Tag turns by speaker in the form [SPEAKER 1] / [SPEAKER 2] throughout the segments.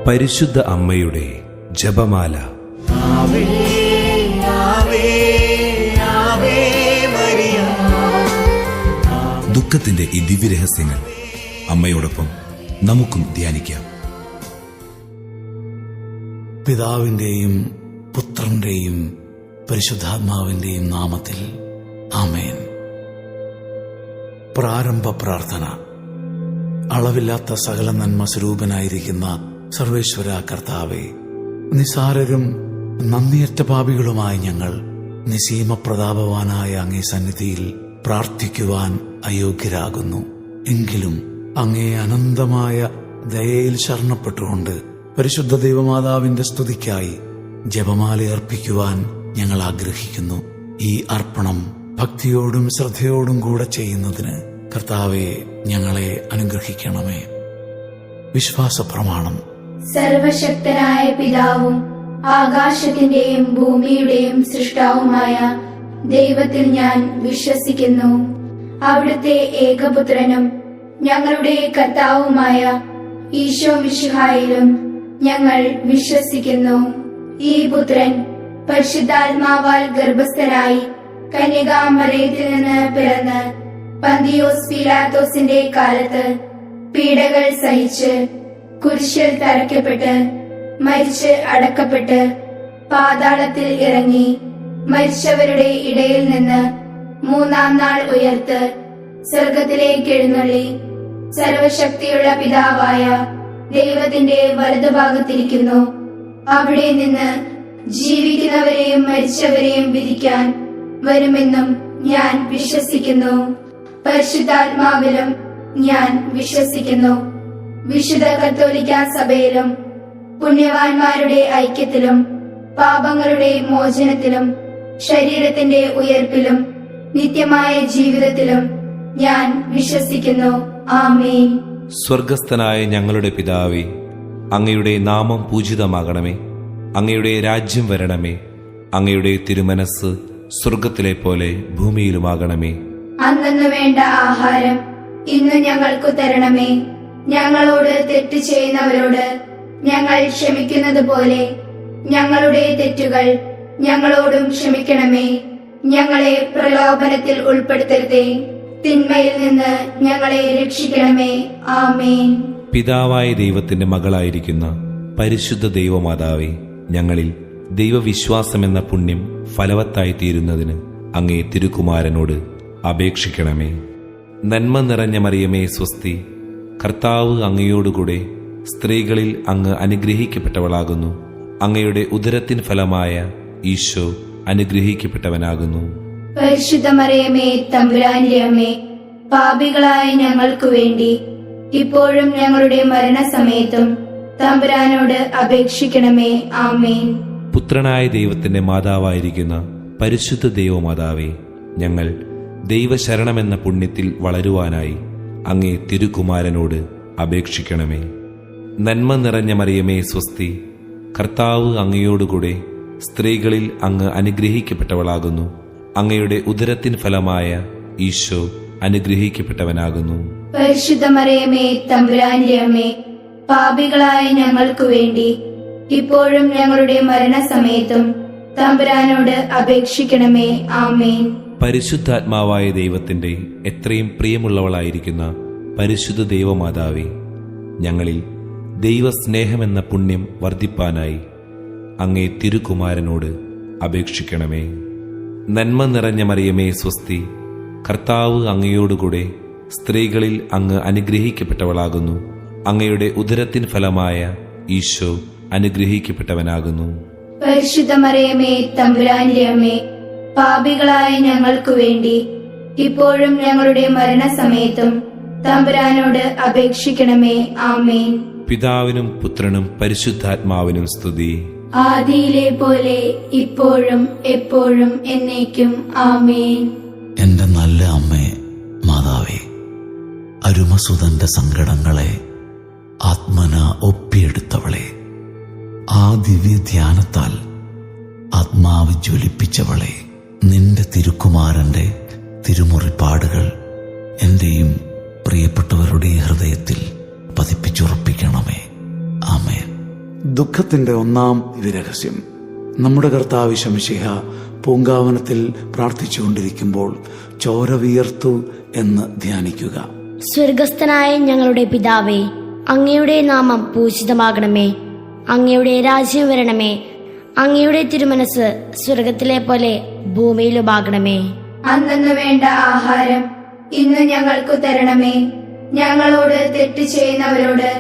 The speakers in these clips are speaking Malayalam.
[SPEAKER 1] പരിശുദ്ധ അമ്മയുടെ ജപമാല.
[SPEAKER 2] ആവേ ആവേ ആവേ മരിയ.
[SPEAKER 1] ദുഃഖത്തിന്റെ ഈ ദിവ്യരഹസ്യങ്ങൾ അമ്മയോടൊപ്പം നമുക്കും ധ്യാനിക്കാം.
[SPEAKER 3] പിതാവിന്റെയും പുത്രന്റെയും പരിശുദ്ധാത്മാവിന്റെയും നാമത്തിൽ ആമേൻ. പ്രാരംഭ പ്രാർത്ഥന. അളവില്ലാത്ത സകല നന്മ സ്വരൂപനായിരിക്കുന്ന സർവേശ്വര കർത്താവേ, നിസാരരും നന്ദിയറ്റ പാപികളുമായ ഞങ്ങൾ നിസീമ പ്രതാപവാനായ അങ്ങേ സന്നിധിയിൽ പ്രാർത്ഥിക്കുവാൻ അയോഗ്യരാകുന്നു. എങ്കിലും അങ്ങേ അനന്തമായ ദയയിൽ ശരണപ്പെട്ടുകൊണ്ട് പരിശുദ്ധ ദൈവമാതാവിന്റെ സ്തുതിക്കായി ജപമാല അർപ്പിക്കുവാൻ ഞങ്ങൾ ആഗ്രഹിക്കുന്നു. ഈ അർപ്പണം ഭക്തിയോടും ശ്രദ്ധയോടും കൂടെ ചെയ്യുന്നതിന് കർത്താവെ ഞങ്ങളെ അനുഗ്രഹിക്കണമേ. വിശ്വാസ പ്രമാണം.
[SPEAKER 4] സർവശക്തനായ പിതാവും ആകാശത്തിന്റെയും ഭൂമിയുടെയും സൃഷ്ടാവുമായ ദൈവത്തിൽ ഞാൻ വിശ്വസിക്കുന്നു. അവിടുത്തെ ഏകപുത്രനും ഞങ്ങളുടെ കർത്താവുമായ ഈശോ മിശിഹായിലും ഞങ്ങൾ വിശ്വസിക്കുന്നു. ഈ പുത്രൻ പരിശുദ്ധാത്മാവാൽ ഗർഭസ്ഥനായി കന്യകാമറിയത്തിൽ നിന്ന് പിറന്ന് പന്തിയോസ് പീലാത്തോസിന്റെ കാലത്ത് പീഡകൾ സഹിച്ച് കുരിശിൽ തറയ്ക്കപ്പെട്ട് മരിച്ച് അടക്കപ്പെട്ട് പാതാളത്തിൽ ഇറങ്ങി മരിച്ചവരുടെ ഇടയിൽ നിന്ന് മൂന്നാം നാൾ ഉയർത്ത് സ്വർഗത്തിലേക്ക് എഴുന്നള്ളി സർവശക്തിയുള്ള പിതാവായ ദൈവത്തിന്റെ വലതുഭാഗത്തിരിക്കുന്നു. അവിടെ നിന്ന് ജീവിക്കുന്നവരെയും മരിച്ചവരെയും വിധിക്കാൻ വരുമെന്നും ഞാൻ വിശ്വസിക്കുന്നു. പരിശുദ്ധാത്മാവിലും ഞാൻ വിശ്വസിക്കുന്നു. വിശുദ്ധ കത്തോലിക്ക സഭയിലും പുണ്യവാന്മാരുടെ ഐക്യത്തിലും പാപങ്ങളുടെ മോചനത്തിലും ശരീരത്തിന്റെ ഉയർപ്പിലും നിത്യമായ ജീവിതത്തിലും ഞാൻ വിശ്വസിക്കുന്നു. ആമേൻ.
[SPEAKER 1] സ്വർഗസ്ഥനായ ഞങ്ങളുടെ പിതാവേ, അങ്ങയുടെ നാമം പൂജിതമാകണമേ. അങ്ങയുടെ രാജ്യം വരണമേ. അങ്ങയുടെ തിരുമനസ് സ്വർഗത്തിലെ പോലെ ഭൂമിയിലുമാകണമേ.
[SPEAKER 4] അന്നു വേണ്ട ആഹാരം ഇന്ന് ഞങ്ങൾക്കു തരണമേ. ഞങ്ങളോട് തെറ്റ് ചെയ്യുന്നവരോട് ഞങ്ങൾ ക്ഷമിക്കുന്നത് പോലെ ഞങ്ങളുടെ തെറ്റുകൾ ഞങ്ങളോടും ക്ഷമിക്കണമേ. ഞങ്ങളെ പ്രലോഭനത്തിൽ ഉൾപ്പെടുത്തരുതേ, തിന്മയിൽ നിന്ന് ഞങ്ങളെ രക്ഷിക്കണമേ. ആമേൻ.
[SPEAKER 1] പിതാവായ ദൈവത്തിന്റെ മകളായിരിക്കുന്ന പരിശുദ്ധ ദൈവമാതാവേ, ഞങ്ങളിൽ ദൈവവിശ്വാസമെന്ന പുണ്യം ഫലവത്തായി തീരുന്നതിന് അങ്ങേ തിരുക്കുമാരനോട് അപേക്ഷിക്കണമേ. നന്മ നിറഞ്ഞ മറിയമേ സ്വസ്തി, കർത്താവ് അങ്ങയോടുകൂടെ സ്ത്രീകളിൽ അങ്ങ് അനുഗ്രഹിക്കപ്പെട്ടവളാകുന്നു. അങ്ങയുടെ ഉദരത്തിൻ ഫലമായ ഈശോ അനുഗ്രഹിക്കപ്പെട്ടവനാകുന്നു.
[SPEAKER 4] പരിശുദ്ധ മറിയമേ തമ്പുരാന്റെ അമ്മേ, പാപികളായ ഞങ്ങൾക്കു വേണ്ടി ഇപ്പോഴും ഞങ്ങളുടെ മരണസമയത്തും തമ്പുരാനോട് അപേക്ഷിക്കണമേ. ആമേൻ.
[SPEAKER 1] പുത്രനായ ദൈവത്തിന്റെ മാതാവായിരിക്കുന്ന പരിശുദ്ധ ദൈവമാതാവേ, ഞങ്ങൾ ദൈവശരണമെന്ന പുണ്യത്തിൽ വളരുവാനായി അങ്ങേ തിരുക്കുമാരനോട് അപേക്ഷിക്കണമേ. നന്മ നിറഞ്ഞ മറിയമേ സ്വസ്തി, കർത്താവ് അങ്ങയോടുകൂടെ സ്ത്രീകളിൽ അങ്ങ് അനുഗ്രഹിക്കപ്പെട്ടവളാകുന്നു. അങ്ങയുടെ ഉദരത്തിൻ ഫലമായ ഈശോ അനുഗ്രഹിക്കപ്പെട്ടവനാകുന്നു.
[SPEAKER 4] പരിശുദ്ധ മറിയമേ തമ്പുരാന്റെ അമ്മേ, പാപികളായ ഞങ്ങൾക്കു വേണ്ടി ഇപ്പോഴും ഞങ്ങളുടെ മരണസമയത്തും തമ്പുരാനോട് അപേക്ഷിക്കണമേ. ആമേൻ.
[SPEAKER 1] പരിശുദ്ധാത്മാവായ ദൈവത്തിന്റെ എത്രയും പ്രിയമുള്ളവളായിരിക്കുന്ന പരിശുദ്ധ ദൈവമാതാവേ, ഞങ്ങളിൽ ദൈവസ്നേഹമെന്ന പുണ്യം വർദ്ധിപ്പാനായി അങ്ങേ തിരുക്കുമാരനോട് അപേക്ഷിക്കണമേ. നന്മ നിറഞ്ഞ മറിയമേ സ്വസ്തി, കർത്താവ് അങ്ങയോടുകൂടെ സ്ത്രീകളിൽ അങ്ങ് അനുഗ്രഹിക്കപ്പെട്ടവളാകുന്നു. അങ്ങയുടെ ഉദരത്തിൻ ഫലമായ ഈശോ അനുഗ്രഹിക്കപ്പെട്ടവനാകുന്നു.
[SPEAKER 4] പരിശുദ്ധ മറിയമേ തമ്പുരാന്റെ അമ്മേ, പാപികളായ ഞങ്ങൾക്കു വേണ്ടി ഇപ്പോഴും ഞങ്ങളുടെ മരണസമയത്തും തമ്പുരാനോട് അപേക്ഷിക്കണമേ. ആമേൻ.
[SPEAKER 1] പിതാവിനും പുത്രനും പരിശുദ്ധാത്മാവിനും സ്തുതി.
[SPEAKER 4] ആദിയിലെ പോലെ ഇപ്പോഴും എപ്പോഴും എന്നേക്കും. ആമേൻ.
[SPEAKER 3] എന്റെ നല്ല അമ്മേ മാതാവേ, അരുമസുതന്റെ സങ്കടങ്ങളെ ആത്മന ഒപ്പിയെടുത്തവളെ, ആ ദിവ്യ ധ്യാനത്താൽ ആത്മാവ് ജ്വലിപ്പിച്ചവളെ, നിന്റെ തിരുക്കുമാരന്റെ തിരുമുറിപ്പാടുകൾ എന്റെയും പ്രിയപ്പെട്ടവരുടെ ഹൃദയത്തിൽ പതിപ്പിച്ചുറപ്പിക്കണമേ. ആമേൻ. ദുഃഖത്തിന്റെ ഒന്നാം ദിവ്യരഹസ്യം. നമ്മുടെ കർത്താവ് ശംശിഹ പൂങ്കാവനത്തിൽ പ്രാർത്ഥിച്ചുകൊണ്ടിരിക്കുമ്പോൾ ചോര വിയർത്തു എന്ന് ധ്യാനിക്കുക.
[SPEAKER 5] സ്വർഗസ്ഥനായ ഞങ്ങളുടെ പിതാവേ, അങ്ങയുടെ നാമം പൂജിതമാകണമേ. അങ്ങയുടെ രാജ്യം വരണമേ. അങ്ങയുടെ തിരുമനസ് സ്വർഗത്തിലെ പോലെ ഭൂമിയിലുമാകണമേ.
[SPEAKER 4] അന്നു വേണ്ട ആഹാരം ഇന്ന് ഞങ്ങൾക്കു തരണമേ. ഞങ്ങളോട് തെറ്റ് ചെയ്യുന്നവരോട്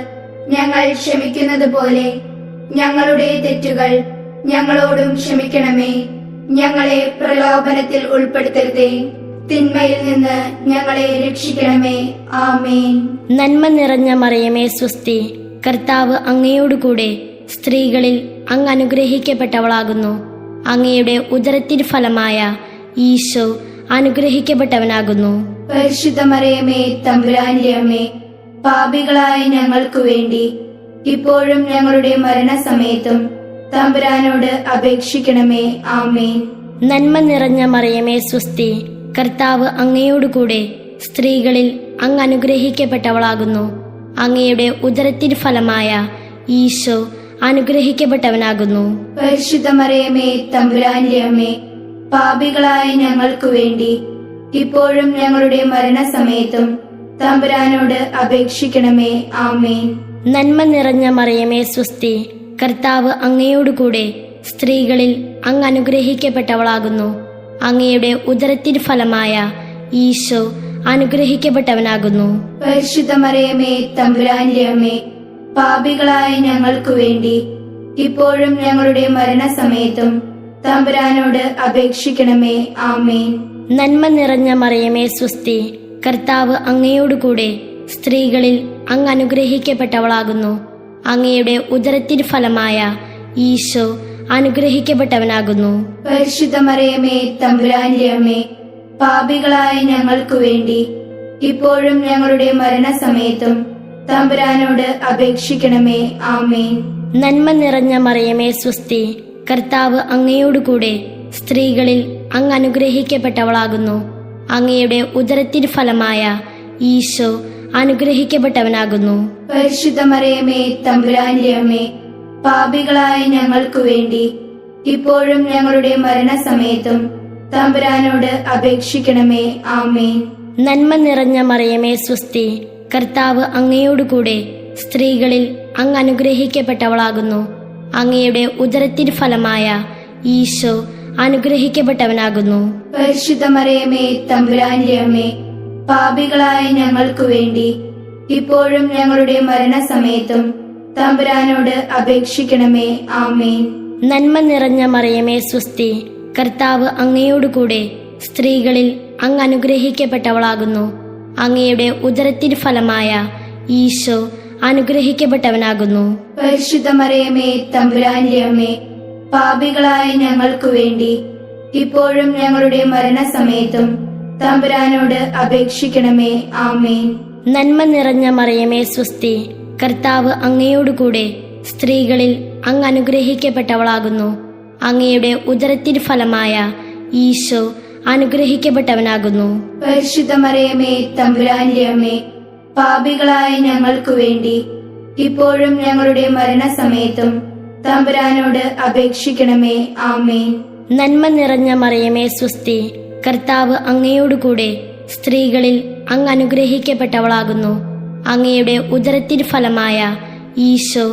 [SPEAKER 4] ഞങ്ങൾ ക്ഷമിക്കുന്നത് പോലെ ഞങ്ങളുടെ തെറ്റുകൾ ഞങ്ങളോടും ക്ഷമിക്കണമേ. ഞങ്ങളെ പ്രലോഭനത്തിൽ ഉൾപ്പെടുത്തരുതേ, തിന്മയിൽ നിന്ന് ഞങ്ങളെ രക്ഷിക്കണമേ. ആമേൻ.
[SPEAKER 5] നന്മ നിറഞ്ഞ മറിയമേ സ്വസ്തി, കർത്താവ് അങ്ങയോടുകൂടെ സ്ത്രീകളിൽ അങ്ങ് അനുഗ്രഹിക്കപ്പെട്ടവളാകുന്നു. അങ്ങയുടെ ഉദരത്തിൻ ഫലമായ ഈശോ അനുഗ്രഹിക്കപ്പെട്ടവനാകുന്നു.
[SPEAKER 4] പരിശുദ്ധ മറിയമേ തമ്പുരാന്റെ അമ്മേ, പാപികളായ ഞങ്ങൾക്കു വേണ്ടി ഇപ്പോഴും ഞങ്ങളുടെ മരണസമയത്തും തമ്പുരാനോട് അപേക്ഷിക്കണമേ. ആമേൻ.
[SPEAKER 5] നന്മ നിറഞ്ഞ മറിയമേ സ്വസ്തി, കർത്താവ് അങ്ങയോടുകൂടെ സ്ത്രീകളിൽ അങ്ങ് അനുഗ്രഹിക്കപ്പെട്ടവളാകുന്നു. അങ്ങയുടെ ഉദരത്തിൻ ഫലമായ ഈശോ അനുഗ്രഹിക്കപ്പെട്ടവനാകുന്നു.
[SPEAKER 4] പരിശുദ്ധ മറിയമേ തമ്പുരാന്റെ അമ്മേ, പാപികളായ ഞങ്ങൾക്കു വേണ്ടി ഇപ്പോഴും ഞങ്ങളുടെ മരണസമയത്തും തമ്പുരാനോട് അപേക്ഷിക്കണമേ. ആമേൻ.
[SPEAKER 5] നന്മ നിറഞ്ഞ മറിയമേ സ്വസ്തി, കർത്താവ് അങ്ങയോടുകൂടെ സ്ത്രീകളിൽ അങ്ങ് അനുഗ്രഹിക്കപ്പെട്ടവളാകുന്നു. അങ്ങയുടെ ഉദരത്തിൻ ഫലമായ ഈശോ അനുഗ്രഹിക്കപ്പെട്ടവനാകുന്നു.
[SPEAKER 4] പരിശുദ്ധ മറിയമേ തമ്പുരാന്റെ അമ്മേ, പാപികളായ ഞങ്ങൾക്കു വേണ്ടി ഇപ്പോഴും ഞങ്ങളുടെ മരണസമയത്തും തമ്പുരാനോട് അപേക്ഷിക്കണമേ. ആമേൻ.
[SPEAKER 5] നന്മ നിറഞ്ഞ മറിയമേ സ്വസ്തി, കർത്താവ് അങ്ങയോടുകൂടെ സ്ത്രീകളിൽ അങ്ങ് അനുഗ്രഹിക്കപ്പെട്ടവളാകുന്നു. അങ്ങയുടെ ഉദരത്തിൻ ഫലമായ ഈശോ അനുഗ്രഹിക്കപ്പെട്ടവനാകുന്നു.
[SPEAKER 4] പരിശുദ്ധ മറിയമേ തമ്പുരാന്റെ അമ്മേ, പാപികളായ ഞങ്ങൾക്കു വേണ്ടി ഇപ്പോഴും ഞങ്ങളുടെ മരണസമയത്തും തമ്പുരാനോട് അപേക്ഷിക്കണമേ. ആമേൻ.
[SPEAKER 5] നന്മ നിറഞ്ഞ മറിയമേ സ്വസ്തി, കർത്താവ് അങ്ങയോടുകൂടെ സ്ത്രീകളിൽ അങ്ങ് അനുഗ്രഹിക്കപ്പെട്ടവളാകുന്നു. അങ്ങയുടെ ഉദരത്തിൻ ഫലമായ ഈശോ അനുഗ്രഹിക്കപ്പെട്ടവനാകുന്നു.
[SPEAKER 4] പരിശുദ്ധ മറിയമേ തമ്പുരാന്റെ അമ്മേ, പാപികളായ ഞങ്ങൾക്കു വേണ്ടി ഇപ്പോഴും ഞങ്ങളുടെ മരണസമയത്തും തമ്പുരാനോട് അപേക്ഷിക്കണമേ. ആമേൻ.
[SPEAKER 5] നന്മ നിറഞ്ഞ മറിയമേ സ്വസ്തി, കർത്താവ് അങ്ങയോടുകൂടെ സ്ത്രീകളിൽ അങ്ങ് അനുഗ്രഹിക്കപ്പെട്ടവളാകുന്നു. അങ്ങയുടെ ഉദരത്തിൻ ഫലമായ ഈശോ അനുഗ്രഹിക്കപ്പെട്ടവനാകുന്നു.
[SPEAKER 4] പരിശുദ്ധ മറിയമേ തമ്പുരാന്റെ അമ്മേ, പാപികളായ ഞങ്ങൾക്കു വേണ്ടി ഇപ്പോഴും ഞങ്ങളുടെ മരണസമയത്തും തമ്പുരാനോട് അപേക്ഷിക്കണമേ. ആമേൻ.
[SPEAKER 5] നന്മ നിറഞ്ഞ മറിയമേ സ്വസ്തി, കർത്താവ് അങ്ങയോടുകൂടെ സ്ത്രീകളിൽ അങ്ങ് അനുഗ്രഹിക്കപ്പെട്ടവളാകുന്നു. അങ്ങയുടെ ഉദരത്തിൻ ഫലമായ ഈശോ അനുഗ്രഹിക്കപ്പെട്ടവനാകുന്നു.
[SPEAKER 4] പരിശുദ്ധ മറിയമേ തമ്പുരാന്റെ അമ്മേ, പാപികളായ ഞങ്ങൾക്കു വേണ്ടി ഇപ്പോഴും ഞങ്ങളുടെ മരണസമയത്തും തമ്പുരാനോട് അപേക്ഷിക്കണമേ. ആമേൻ.
[SPEAKER 5] നന്മ നിറഞ്ഞ മറിയമേ സ്വസ്തി, കർത്താവ് അങ്ങയോടുകൂടെ സ്ത്രീകളിൽ അങ്ങ് അനുഗ്രഹിക്കപ്പെട്ടവളാകുന്നു. അങ്ങയുടെ ഉദരത്തിൻ ഫലമായ ഈശോ അനുഗ്രഹിക്കപ്പെട്ടവനാകുന്നു.
[SPEAKER 4] പരിശുദ്ധ മറിയമേ തമ്പുരാന്റെ അമ്മേ, പാപികളായ ഞങ്ങൾക്കു വേണ്ടി ഇപ്പോഴും ഞങ്ങളുടെ മരണസമയത്തും തമ്പുരാനോട് അപേക്ഷിക്കണമേ. ആമേൻ.
[SPEAKER 5] നന്മ നിറഞ്ഞ മറിയമേ സ്വസ്തി, കർത്താവ് അങ്ങയോടുകൂടെ സ്ത്രീകളിൽ അങ്ങ് അനുഗ്രഹിക്കപ്പെട്ടവളാകുന്നു. അങ്ങയുടെ ഉദരത്തിൻ ഫലമായ ഈശോ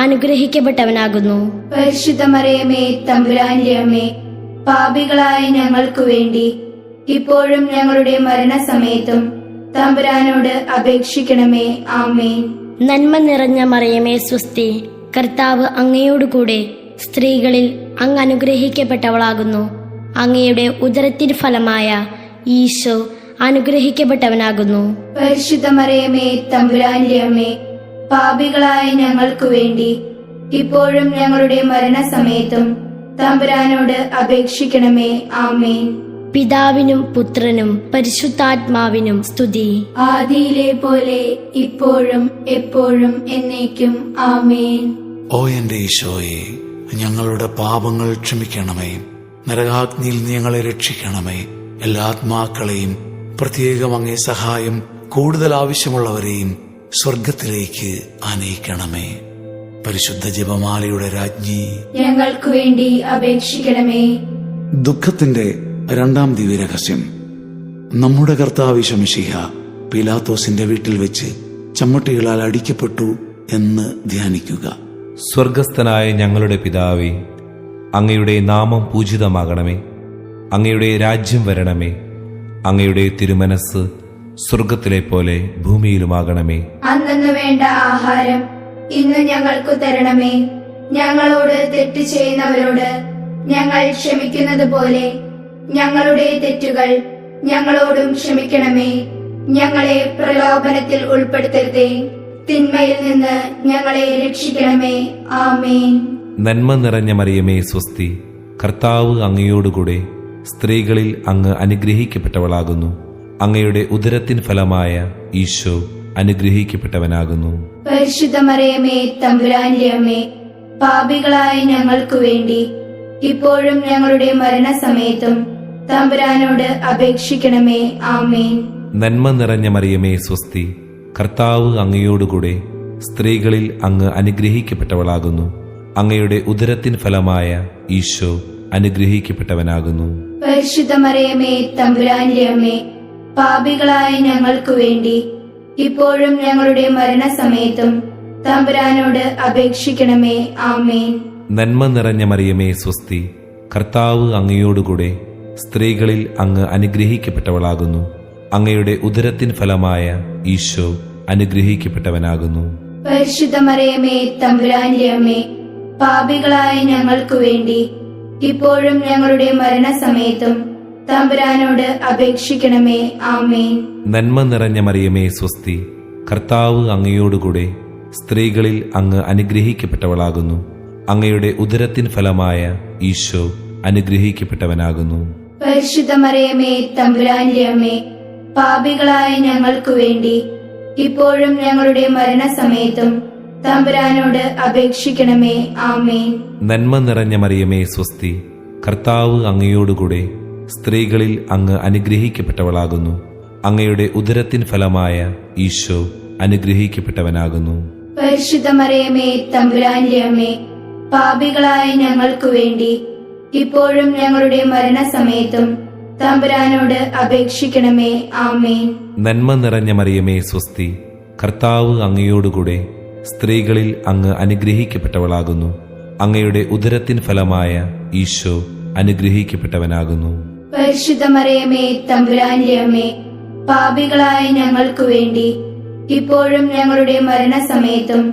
[SPEAKER 5] അനുഗ്രഹിക്കപ്പെട്ടവനാകുന്നു.
[SPEAKER 4] പരിശുദ്ധ മറിയമേ തമ്പുരാന്റെ അമ്മേ, പാപികളായ ഞങ്ങൾക്കു വേണ്ടി ഇപ്പോഴും ഞങ്ങളുടെ മരണസമയത്തും തമ്പുരാനോട് അപേക്ഷിക്കണമേ. ആമേൻ.
[SPEAKER 5] നന്മ നിറഞ്ഞ മറിയമേ സ്വസ്തി, കർത്താവ് അങ്ങയോടുകൂടെ സ്ത്രീകളിൽ അങ്ങ് അനുഗ്രഹിക്കപ്പെട്ടവളാകുന്നു. അങ്ങയുടെ ഉദരത്തിൻ ഫലമായ ഈശോ അനുഗ്രഹിക്കപ്പെട്ടവനാകുന്നു.
[SPEAKER 4] പരിശുദ്ധ മറിയമേ തമ്പുരാന്റെ അമ്മേ, പാപികളായ ഞങ്ങൾക്കു വേണ്ടി ഇപ്പോഴും ഞങ്ങളുടെ മരണസമയത്തും തമ്പുരാനോട് അപേക്ഷിക്കണമേ. ആമേൻ.
[SPEAKER 5] പിതാവിനും പുത്രനും പരിശുദ്ധാത്മാവിനും സ്തുതി.
[SPEAKER 4] ആദിയിലെ പോലെ ഇപ്പോഴും എപ്പോഴും എന്നേക്കും. ആമേൻ.
[SPEAKER 3] ഓ എന്റെ ഈശോയെ, ഞങ്ങളുടെ പാപങ്ങൾ ക്ഷമിക്കണമേ. നരകാഗ്നിയിൽ നീ ഞങ്ങളെ രക്ഷിക്കണമേ. എല്ലാ ആത്മാക്കളെയും, പ്രത്യേകം അങ്ങേ സഹായം കൂടുതൽ ആവശ്യമുള്ളവരെയും സ്വർഗത്തിലേക്ക് ആനയിക്കണമേ. പരിശുദ്ധ ജപമാലയുടെ രാജ്ഞി,
[SPEAKER 4] ഞങ്ങൾക്കു വേണ്ടി അപേക്ഷിക്കണമേ.
[SPEAKER 3] ദുഃഖത്തിന്റെ രണ്ടാം ദിവ്യരഹസ്യം. നമ്മുടെ കർത്താവ് ഈശോ മിശിഹ പീലാത്തോസിന്റെ വീട്ടിൽ വെച്ച് ചമ്മട്ടികളാൽ അടിക്കപ്പെട്ടു എന്ന് ധ്യാനിക്കുക.
[SPEAKER 1] സ്വർഗസ്ഥനായ ഞങ്ങളുടെ പിതാവേ, അങ്ങയുടെ നാമം പൂജിതമാകണമേ. അങ്ങയുടെ രാജ്യം വരണമേ. അങ്ങയുടെ തിരുമനസ് സ്വർഗത്തിലെ പോലെ ഭൂമിയിലുമാകണമേ.
[SPEAKER 4] അന്നു വേണ്ട ആഹാരം ഇന്ന് ഞങ്ങൾക്കു തരണമേ. ഞങ്ങളോട് തെറ്റ് ചെയ്യുന്നവരോട് ഞങ്ങൾ ക്ഷമിക്കുന്നത് പോലെ ഞങ്ങളുടെ തെറ്റുകൾ ഞങ്ങളോടും ക്ഷമിക്കണമേ. ഞങ്ങളെ പ്രലോഭനത്തിൽ ഉൾപ്പെടുത്തരുതേ, തിന്മയിൽ നിന്ന് ഞങ്ങളെ രക്ഷിക്കണമേ. ആമേൻ.
[SPEAKER 1] നന്മ നിറഞ്ഞ മറിയമേ സ്വസ്തി, കർത്താവ് അങ്ങയോടുകൂടെ സ്ത്രീകളിൽ അങ്ങ് അനുഗ്രഹിക്കപ്പെട്ടവളാകുന്നു. അങ്ങയുടെ ഉദരത്തിൻ ഫലമായ ഈശോ അനുഗ്രഹിക്കപ്പെട്ടവനാകുന്നു.
[SPEAKER 4] പരിശുദ്ധ മറിയമേ തമ്പുരാന്റെ അമ്മേ, പാപികളായ ഞങ്ങൾക്കു വേണ്ടി ഇപ്പോഴും ഞങ്ങളുടെ മരണസമയത്തും തമ്പുരാനോട് അപേക്ഷിക്കണമേ. ആമേൻ.
[SPEAKER 1] നന്മ നിറഞ്ഞ മറിയമേ സ്വസ്തി, കർത്താവ് അങ്ങയോടുകൂടെ സ്ത്രീകളിൽ അങ്ങ് അനുഗ്രഹിക്കപ്പെട്ടവളാകുന്നു. അങ്ങയുടെ ഉദരത്തിൻ ഫലമായ ഈശോ അനുഗ്രഹിക്കപ്പെട്ടവനാകുന്നു.
[SPEAKER 4] പരിശുദ്ധ മറിയമേ തമ്പുരാന്റെ അമ്മേ, പാപികളായ ഞങ്ങൾക്കു വേണ്ടി ഇപ്പോഴും ഞങ്ങളുടെ മരണസമയത്തും തമ്പുരാനോട് അപേക്ഷിക്കണമേ. ആമേൻ.
[SPEAKER 1] നന്മ നിറഞ്ഞ മറിയമേ സ്വസ്തി, കർത്താവ് അങ്ങയോടുകൂടെ സ്ത്രീകളിൽ അങ്ങ് അനുഗ്രഹിക്കപ്പെട്ടവളാകുന്നു. അങ്ങയുടെ ഉദരത്തിൻ ഫലമായ ഈശോ അനുഗ്രഹിക്കപ്പെട്ടവനാകുന്നു.
[SPEAKER 4] പരിശുദ്ധ മറിയമേ തമ്പുരാന്റെ അമ്മേ, പാപികളായ ഞങ്ങൾക്കു വേണ്ടി ഇപ്പോഴും ഞങ്ങളുടെ മരണസമയത്തും തമ്പുരാനോട് അപേക്ഷിക്കണമേ. ആമേൻ.
[SPEAKER 1] നന്മ നിറഞ്ഞ മറിയമേ സ്വസ്തി, കർത്താവ് അങ്ങയോടുകൂടെ സ്ത്രീകളിൽ അങ്ങ് അനുഗ്രഹിക്കപ്പെട്ടവളാകുന്നു. അങ്ങയുടെ ഉദരത്തിൻ ഫലമായ ഈശോ അനുഗ്രഹിക്കപ്പെട്ടവനാകുന്നു.
[SPEAKER 4] പരിശുദ്ധ മറിയമേ തമ്പുരാന്റെ അമ്മേ, പാപികളായ ഞങ്ങൾക്കു വേണ്ടി ഇപ്പോഴും ഞങ്ങളുടെ മരണസമയത്തും തമ്പുരാനോട് അപേക്ഷിക്കണമേ. ആമേൻ.
[SPEAKER 1] നന്മ നിറഞ്ഞ മറിയമേ സ്വസ്തി, കർത്താവ് അങ്ങയോടുകൂടെ സ്ത്രീകളിൽ അങ്ങ് അനുഗ്രഹിക്കപ്പെട്ടവളാകുന്നു. അങ്ങയുടെ ഉദരത്തിൻ ഫലമായ ഈശോ അനുഗ്രഹിക്കപ്പെട്ടവനാകുന്നു.
[SPEAKER 4] പരിശുദ്ധ മറിയമേ തമ്പുരാന്റെ അമ്മേ, പാപികളായ ഞങ്ങൾക്കു വേണ്ടി ഇപ്പോഴും ഞങ്ങളുടെ മരണസമയത്തും തമ്പുരാനോട് അപേക്ഷിക്കണമേ. ആമേൻ.
[SPEAKER 1] നന്മ നിറഞ്ഞ മറിയമേ സ്വസ്തി, കർത്താവ് അങ്ങയോടുകൂടെ സ്ത്രീകളിൽ അങ്ങ് അനുഗ്രഹിക്കപ്പെട്ടവളാകുന്നു. അങ്ങയുടെ ഉദരത്തിൻ ഫലമായ ഈശോ അനുഗ്രഹിക്കപ്പെട്ടവനാകുന്നു.
[SPEAKER 4] പരിശുദ്ധ മറിയമേ തമ്പുരാന്റെ അമ്മേ, പാപികളായ ഞങ്ങൾക്കു വേണ്ടി ഇപ്പോഴും ഞങ്ങളുടെ മരണസമയത്തും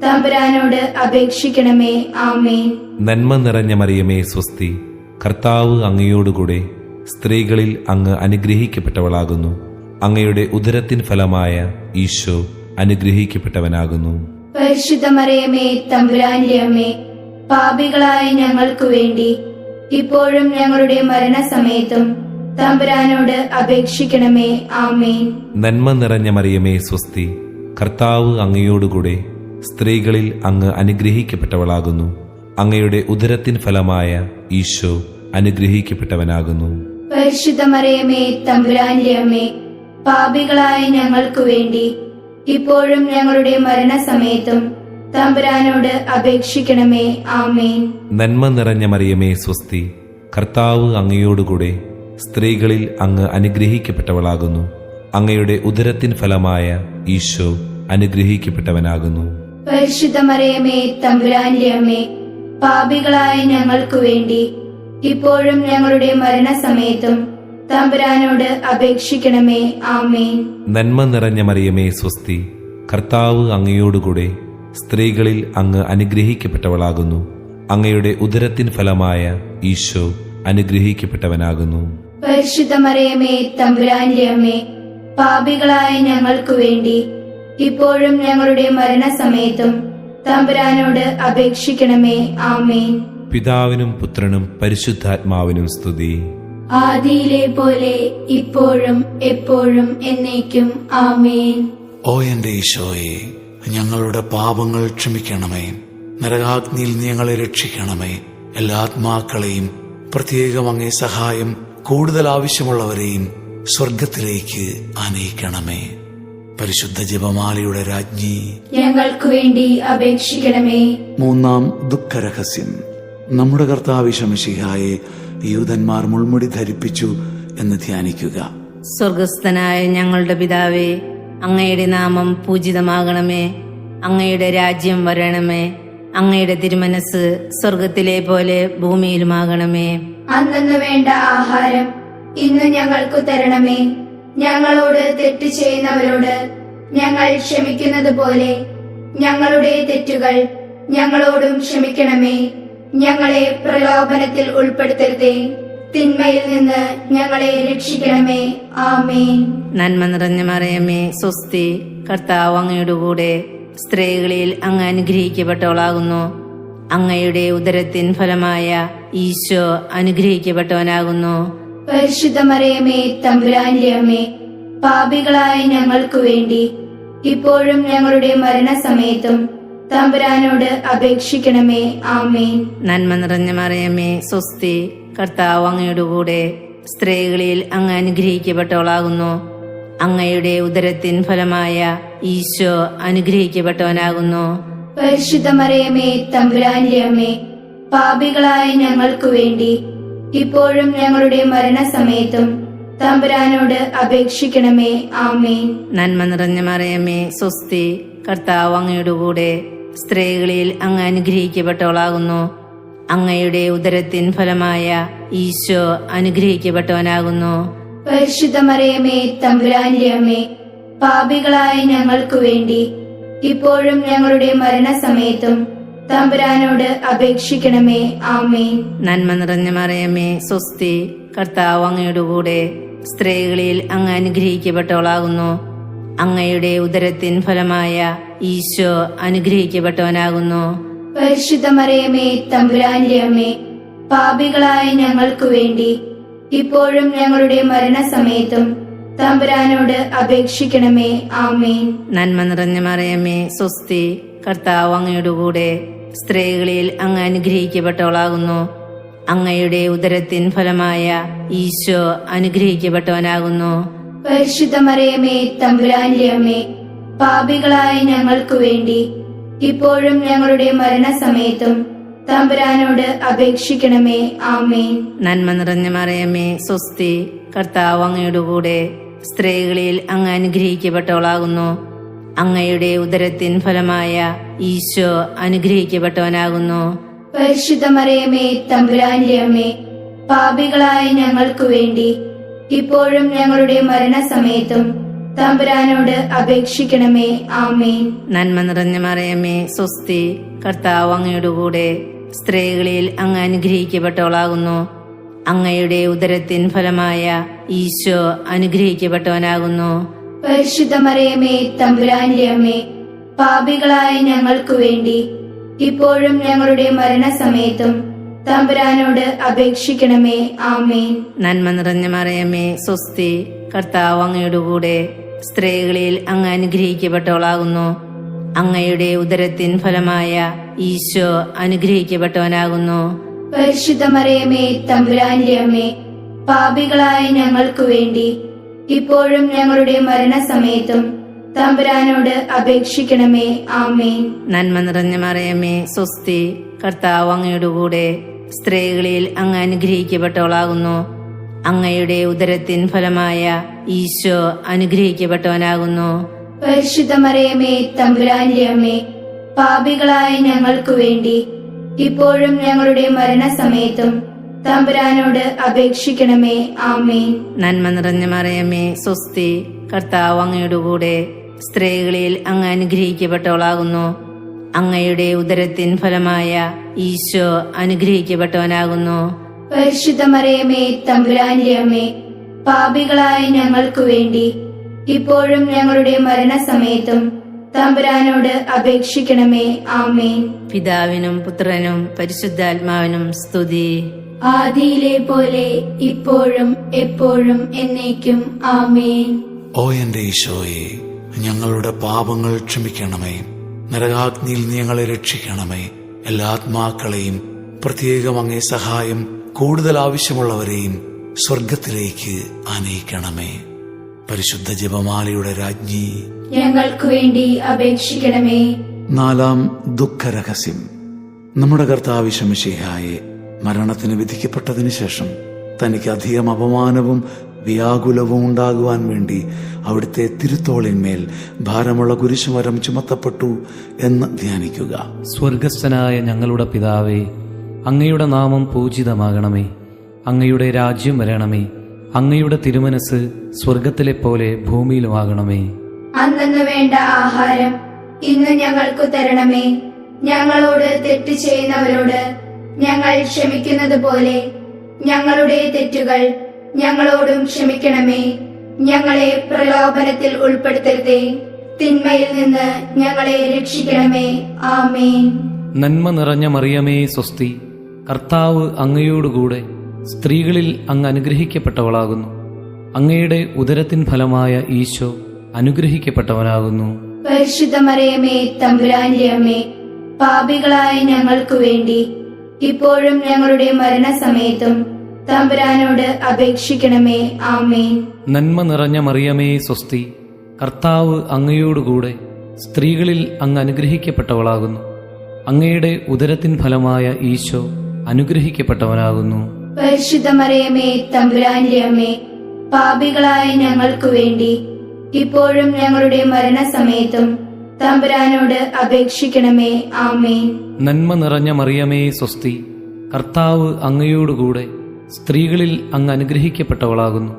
[SPEAKER 4] തമ്പുരാനോട് അപേക്ഷിക്കണമേ. ആമേൻ.
[SPEAKER 1] നന്മ നിറഞ്ഞ മറിയമേ സ്വസ്തി, കർത്താവ് അങ്ങയോടുകൂടെ സ്ത്രീകളിൽ അങ്ങ് അനുഗ്രഹിക്കപ്പെട്ടവളാകുന്നു. അങ്ങയുടെ ഉദരത്തിൻ ഫലമായ ഈശോ അനുഗ്രഹിക്കപ്പെട്ടവനാകുന്നു.
[SPEAKER 4] പരിശുദ്ധ മറിയമേ തമ്പുരാന്റെ അമ്മേ, പാപികളായ ഞങ്ങൾക്കു വേണ്ടി ഇപ്പോഴും ഞങ്ങളുടെ മരണസമയത്തും തമ്പുരാനോട് അപേക്ഷിക്കണമേ. ആമേൻ.
[SPEAKER 1] നന്മ നിറഞ്ഞ മറിയമേ സ്വസ്തി, കർത്താവ് അങ്ങയോടുകൂടെ സ്ത്രീകളിൽ അങ്ങ് അനുഗ്രഹിക്കപ്പെട്ടവളാകുന്നു. അങ്ങയുടെ ഉദരത്തിൻ ഫലമായ ഈശോ അനുഗ്രഹിക്കപ്പെട്ടവനാകുന്നു.
[SPEAKER 4] പരിശുദ്ധ മറിയമേ തമ്പുരാന്റെ അമ്മേ, പാപികളായ ഞങ്ങൾക്കു വേണ്ടി ഇപ്പോഴും ഞങ്ങളുടെ മരണസമയത്തും തമ്പുരാനോട് അപേക്ഷിക്കണമേ. ആമേൻ.
[SPEAKER 1] നന്മ നിറഞ്ഞ മറിയമേ സ്വസ്തി, കർത്താവ് അങ്ങയോടുകൂടെ സ്ത്രീകളിൽ അങ്ങ് അനുഗ്രഹിക്കപ്പെട്ടവളാകുന്നു. അങ്ങയുടെ ഉദരത്തിൻ ഫലമായ ഈശോ അനുഗ്രഹിക്കപ്പെട്ടവനാകുന്നു.
[SPEAKER 4] പരിശുദ്ധ മറിയമേ തമ്പുരാന്റെ അമ്മേ, പാപികളായ ഞങ്ങൾക്കു വേണ്ടി ഇപ്പോഴും ഞങ്ങളുടെ മരണസമയത്തും തമ്പുരാനോട് അപേക്ഷിക്കണമേ. ആമേൻ.
[SPEAKER 1] നന്മ നിറഞ്ഞ മറിയമേ സ്വസ്തി, കർത്താവ് അങ്ങയോടുകൂടെ സ്ത്രീകളിൽ അങ്ങ് അനുഗ്രഹിക്കപ്പെട്ടവളാകുന്നു. അങ്ങയുടെ ഉദരത്തിൻ ഫലമായ ഈശോ അനുഗ്രഹിക്കപ്പെട്ടവനാകുന്നു.
[SPEAKER 4] പരിശുദ്ധ മറിയമേ തമ്പുരാന്റെ അമ്മേ, പാപികളായ ഞങ്ങൾക്കു വേണ്ടി ഇപ്പോഴും ഞങ്ങളുടെ മരണസമയത്തും തമ്പുരാനോട് അപേക്ഷിക്കണമേ. ആമേൻ.
[SPEAKER 1] പിതാവിനും പുത്രനും പരിശുദ്ധാത്മാവിനും സ്തുതി.
[SPEAKER 4] ആദിയിലെ പോലെ ഇപ്പോഴും എപ്പോഴും എന്നേക്കും. ആമേൻ.
[SPEAKER 3] ഓ എന്റെ ഈശോയെ, ഞങ്ങളുടെ പാപങ്ങൾ ക്ഷമിക്കണമേ. നരകാഗ്നിയിൽ നീ ഞങ്ങളെ രക്ഷിക്കണമേ. എല്ലാ ആത്മാക്കളെയും, പ്രത്യേകം അങ്ങേ സഹായം കൂടുതൽ ആവശ്യമുള്ളവരെയും സ്വർഗത്തിലേക്ക് ആനയിക്കണമേ. പരിശുദ്ധ ജപമാലയുടെ രാജ്ഞി,
[SPEAKER 4] ഞങ്ങൾക്കു വേണ്ടി അപേക്ഷിക്കണമേ.
[SPEAKER 3] മൂന്നാം ദുഃഖരഹസ്യം. നമ്മുടെ കർത്താവ് ശമിശിഹായെ യൂതന്മാർ മുൾമുടി ധരിപ്പിച്ചു എന്ന് ധ്യാനിക്കുക.
[SPEAKER 6] സ്വർഗസ്ഥനായ ഞങ്ങളുടെ പിതാവേ, അങ്ങയുടെ നാമം പൂജിതമാകണമേ. അങ്ങയുടെ രാജ്യം വരണമേ. അങ്ങയുടെ തിരുമനസ് സ്വർഗത്തിലെ പോലെ ഭൂമിയിലുമാകണമേ.
[SPEAKER 4] അന്നു വേണ്ട ആഹാരം ഇന്ന് ഞങ്ങൾക്കു തരണമേ. ഞങ്ങളോട് തെറ്റ് ചെയ്യുന്നവരോട് ഞങ്ങൾ ക്ഷമിക്കുന്നത് പോലെ ഞങ്ങളുടെ തെറ്റുകൾ ഞങ്ങളോടും ക്ഷമിക്കണമേ. ഞങ്ങളെ പ്രലോഭനത്തിൽ ഉൾപ്പെടുത്തരുതേ, തിന്മയിൽ നിന്ന് ഞങ്ങളെ രക്ഷിക്കണമേ. ആമേൻ.
[SPEAKER 6] നന്മ നിറഞ്ഞ മറിയമേ, സ്വസ്തി, കർത്താവ് അങ്ങയുടെ കൂടെ, സ്ത്രീകളിൽ അങ്ങ് അനുഗ്രഹിക്കപ്പെട്ടവളാകുന്നു. അങ്ങയുടെ ഉദരത്തിൻ ഫലമായ ഈശോ അനുഗ്രഹിക്കപ്പെട്ടവനാകുന്നു.
[SPEAKER 4] പരിശുദ്ധ മറിയമേ, തമ്പുരാന്റെ അമ്മേ, പാപികളായ ഞങ്ങൾക്കു വേണ്ടി ഇപ്പോഴും ഞങ്ങളുടെ മരണസമയത്തും തമ്പുരാനോട് അപേക്ഷിക്കണമേ. ആമേൻ.
[SPEAKER 6] നന്മ നിറഞ്ഞ മറിയമേ, സ്വസ്തി, കർത്താവ് അങ്ങയുടെ കൂടെ, സ്ത്രീകളിൽ അങ്ങ് അനുഗ്രഹിക്കപ്പെട്ടവളാകുന്നു. അങ്ങയുടെ ഉദരത്തിൻ ഫലമായ ഈശോ അനുഗ്രഹിക്കപ്പെട്ടവനാകുന്നു.
[SPEAKER 4] പരിശുദ്ധ മറിയമേ, തമ്പുരാന്റെ അമ്മേ, പാപികളായ ഞങ്ങൾക്കു വേണ്ടി ഇപ്പോഴും ഞങ്ങളുടെ മരണസമയത്തും തമ്പുരാനോട് അപേക്ഷിക്കണമേ. ആമേൻ.
[SPEAKER 6] നന്മ നിറഞ്ഞ മറിയമേ, സ്വസ്തി, കർത്താവ് അങ്ങയുടെ കൂടെ, സ്ത്രീകളിൽ അങ്ങ് അനുഗ്രഹിക്കപ്പെട്ടവളാകുന്നു. അങ്ങയുടെ ഉദരത്തിൻ ഫലമായ ഈശോ അനുഗ്രഹിക്കപ്പെട്ടവനാകുന്നു.
[SPEAKER 4] പരിശുദ്ധ മറിയമേ, തമ്പുരാന്റെ അമ്മേ, പാപികളായ ഞങ്ങൾക്കു വേണ്ടി ഇപ്പോഴും ഞങ്ങളുടെ മരണസമയത്തും തമ്പുരാനോട് അപേക്ഷിക്കണമേ. ആമേൻ.
[SPEAKER 6] നന്മ നിറഞ്ഞ മറിയമേ, സ്വസ്തി, കർത്താവ് അങ്ങയുടെ കൂടെ, സ്ത്രീകളിൽ അങ്ങ് അനുഗ്രഹിക്കപ്പെട്ടവളാകുന്നു. അങ്ങയുടെ ഉദരത്തിൻ ഫലമായ ഈശോ അനുഗ്രഹിക്കപ്പെട്ടവനാകുന്നു.
[SPEAKER 4] പരിശുദ്ധ മറിയമേ, തമ്പുരാന്റെ അമ്മേ, പാപികളായ ഞങ്ങൾക്കു വേണ്ടി ഇപ്പോഴും ഞങ്ങളുടെ മരണസമയത്തും തമ്പുരാനോട് അപേക്ഷിക്കണമേ. ആമേൻ.
[SPEAKER 6] നന്മ നിറഞ്ഞ മറിയമേ, സ്വസ്തി, കർത്താവ് അങ്ങയുടെ കൂടെ, സ്ത്രീകളിൽ അങ്ങ് അനുഗ്രഹിക്കപ്പെട്ടവളാകുന്നു. അങ്ങയുടെ ഉദരത്തിൻ ഫലമായ ഈശോ അനുഗ്രഹിക്കപ്പെട്ടവനാകുന്നു.
[SPEAKER 4] പരിശുദ്ധ മറിയമേ, തമ്പുരാന്റെ അമ്മേ, പാപികളായ ഞങ്ങൾക്കു വേണ്ടി ഇപ്പോഴും ഞങ്ങളുടെ മരണസമയത്തും തമ്പുരാനോട് അപേക്ഷിക്കണമേ. ആമേൻ.
[SPEAKER 6] നന്മ നിറഞ്ഞ മറിയമേ, സ്വസ്തി, കർത്താവ് അങ്ങയുടെ കൂടെ, സ്ത്രീകളിൽ അങ്ങ് അനുഗ്രഹിക്കപ്പെട്ടവളാകുന്നു. അങ്ങയുടെ ഉദരത്തിൻ ഫലമായ ഈശോ അനുഗ്രഹിക്കപ്പെട്ടവനാകുന്നു.
[SPEAKER 4] പരിശുദ്ധ മറിയമേ, തമ്പുരാന്റെ അമ്മേ, പാപികളായ ഞങ്ങൾക്കു വേണ്ടി ഇപ്പോഴും ഞങ്ങളുടെ മരണസമയത്തും തമ്പുരാനോട് അപേക്ഷിക്കണമേ. ആമേൻ.
[SPEAKER 6] നന്മ നിറഞ്ഞ മറിയമേ, സ്വസ്തി, കർത്താവ് അങ്ങയുടെ കൂടെ, സ്ത്രീകളിൽ അങ്ങ് അനുഗ്രഹിക്കപ്പെട്ടവളാകുന്നു. അങ്ങയുടെ ഉദരത്തിൻ ഫലമായ ഈശോ അനുഗ്രഹിക്കപ്പെട്ടവനാകുന്നു.
[SPEAKER 4] പരിശുദ്ധ മറിയമേ, തമ്പുരാന്റെ അമ്മേ, പാപികളായ ഞങ്ങൾക്കു വേണ്ടി ഇപ്പോഴും ഞങ്ങളുടെ മരണസമയത്തും തമ്പുരാനോട് അപേക്ഷിക്കണമേ. ആമേൻ.
[SPEAKER 6] നന്മ നിറഞ്ഞ മറിയമേ, സ്വസ്തി, കർത്താവ് അങ്ങയുടെ കൂടെ, സ്ത്രീകളിൽ അങ്ങ് അനുഗ്രഹിക്കപ്പെട്ടവളാകുന്നു. അങ്ങയുടെ ഉദരത്തിൻ ഫലമായ ഈശോ അനുഗ്രഹിക്കപ്പെട്ടവനാകുന്നു.
[SPEAKER 4] പരിശുദ്ധ മറിയമേ, തമ്പുരാന്റെ അമ്മേ, പാപികളായ ഞങ്ങൾക്കു വേണ്ടി ഇപ്പോഴും ഞങ്ങളുടെ മരണസമയത്തും തമ്പുരാനോട് അപേക്ഷിക്കണമേ. ആമേൻ.
[SPEAKER 6] നന്മ നിറഞ്ഞ മറിയമേ, സ്വസ്തി, കർത്താവ് അങ്ങയുടെ കൂടെ, സ്ത്രീകളിൽ അങ്ങ് അനുഗ്രഹിക്കപ്പെട്ടവളാകുന്നു. അങ്ങയുടെ ഉദരത്തിൻ ഫലമായ ഈശോ അനുഗ്രഹിക്കപ്പെട്ടവനാകുന്നു.
[SPEAKER 4] പരിശുദ്ധ മറിയമേ, തമ്പുരാന്റെ അമ്മേ, പാപികളായ ഞങ്ങൾക്കു വേണ്ടി ഇപ്പോഴും ഞങ്ങളുടെ മരണസമയത്തും തമ്പുരാനോട് അപേക്ഷിക്കണമേ. ആമേൻ.
[SPEAKER 6] നന്മ നിറഞ്ഞ മറിയമേ, സ്വസ്തി, കർത്താവ് അങ്ങയുടെ കൂടെ, സ്ത്രീകളിൽ അങ്ങ് അനുഗ്രഹിക്കപ്പെട്ടവളാകുന്നു. അങ്ങയുടെ ഉദരത്തിൻ ഫലമായ ഈശോ അനുഗ്രഹിക്കപ്പെട്ടവനാകുന്നു.
[SPEAKER 4] പരിശുദ്ധ മറിയമേ, തമ്പുരാന്റെ അമ്മേ, പാപികളായ ഞങ്ങൾക്കു വേണ്ടി ഇപ്പോഴും ഞങ്ങളുടെ മരണസമയത്തും തമ്പുരാനോട് അപേക്ഷിക്കണമേ. ആമേൻ.
[SPEAKER 6] പിതാവിനും പുത്രനും പരിശുദ്ധാത്മാവിനും സ്തുതി.
[SPEAKER 4] ആദിയിലെ പോലെ ഇപ്പോഴും എപ്പോഴും എന്നേക്കും. ആമേൻ.
[SPEAKER 3] ഓ എന്റെ ഈശോയെ, ഞങ്ങളുടെ പാപങ്ങൾ ക്ഷമിക്കണമേ. നരകാഗ്നിയിൽ നീ ഞങ്ങളെ രക്ഷിക്കണമേ. എല്ലാ ആത്മാക്കളെയും, പ്രത്യേകം അങ്ങേ സഹായം കൂടുതൽ ആവശ്യമുള്ളവരെയും സ്വർഗത്തിലേക്ക് ആനയിക്കണമേ. പരിശുദ്ധ ജപമാലയുടെ രാജ്ഞി,
[SPEAKER 4] ഞങ്ങൾക്കു വേണ്ടി അപേക്ഷിക്കണമേ.
[SPEAKER 3] നാലാം ദുഃഖരഹസ്യം. നമ്മുടെ കർത്താവ് മിശിഹായെ മരണത്തിന് വിധിക്കപ്പെട്ടതിന് ശേഷം തനിക്ക് അധികം അപമാനവും വ്യാകുലവും ഉണ്ടാകുവാൻ വേണ്ടി അവിടുത്തെ തിരുത്തോളിന്മേൽ ഭാരമുള്ള കുരിശുമരം ചുമത്തപ്പെട്ടു എന്ന് ധ്യാനിക്കുക.
[SPEAKER 7] സ്വർഗസ്ഥനായ ഞങ്ങളുടെ പിതാവേ, അങ്ങയുടെ നാമം പൂജിതമാകണമേ. അങ്ങയുടെ രാജ്യം വരണമേ. അങ്ങയുടെ തിരുമനസ് സ്വർഗത്തിലെ പോലെ ഭൂമിയിലുമാകണമേ.
[SPEAKER 4] അന്നു വേണ്ട ആഹാരം ഇന്ന് ഞങ്ങൾക്കു തരണമേ. ഞങ്ങളോട് തെറ്റ് ചെയ്യുന്നവരോട് ഞങ്ങൾ ക്ഷമിക്കുന്നത് പോലെ ഞങ്ങളുടെ തെറ്റുകൾ ഞങ്ങളോടും ക്ഷമിക്കണമേ. ഞങ്ങളെ പ്രലോഭനത്തിൽ ഉൾപ്പെടുത്തരുതേ, തിന്മയിൽ നിന്ന് ഞങ്ങളെ രക്ഷിക്കണമേ. ആമേൻ.
[SPEAKER 7] നന്മ നിറഞ്ഞ മറിയമേ സ്വസ്തി, കർത്താവ് അങ്ങയോടുകൂടെ സ്ത്രീകളിൽ അങ്ങ് അനുഗ്രഹിക്കപ്പെട്ടവളാകുന്നു. അങ്ങയുടെ ഉദരത്തിൻ ഫലമായ ഈശോ അനുഗ്രഹിക്കപ്പെട്ടവനാകുന്നു.
[SPEAKER 4] പരിശുദ്ധ മറിയമേ തമ്പുരാന്റെ അമ്മേ, പാപികളായ ഞങ്ങൾക്കു വേണ്ടി ഇപ്പോഴും ഞങ്ങളുടെ മരണസമയത്തും തമ്പുരാനോട് അപേക്ഷിക്കണമേ. ആമേൻ.
[SPEAKER 7] നന്മ നിറഞ്ഞ മറിയമേ സ്വസ്തി, കർത്താവ് അങ്ങയോടുകൂടെ സ്ത്രീകളിൽ അങ്ങ് അനുഗ്രഹിക്കപ്പെട്ടവളാകുന്നു. അങ്ങയുടെ ഉദരത്തിൻ ഫലമായ ഈശോ അനുഗ്രഹിക്കപ്പെട്ടവനാകുന്നു.
[SPEAKER 4] പരിശുദ്ധ മറിയമേ തമ്പുരാന്റെ അമ്മേ, പാപികളായ ഞങ്ങൾക്കു വേണ്ടി ഇപ്പോഴും ഞങ്ങളുടെ മരണസമയത്തും തമ്പുരാനോട് അപേക്ഷിക്കണമേ. ആമേൻ.
[SPEAKER 7] നന്മ നിറഞ്ഞ മറിയമേ സ്വസ്തി, കർത്താവ് അങ്ങയോടുകൂടെ സ്ത്രീകളിൽ അങ്ങ് അനുഗ്രഹിക്കപ്പെട്ടവളാകുന്നു.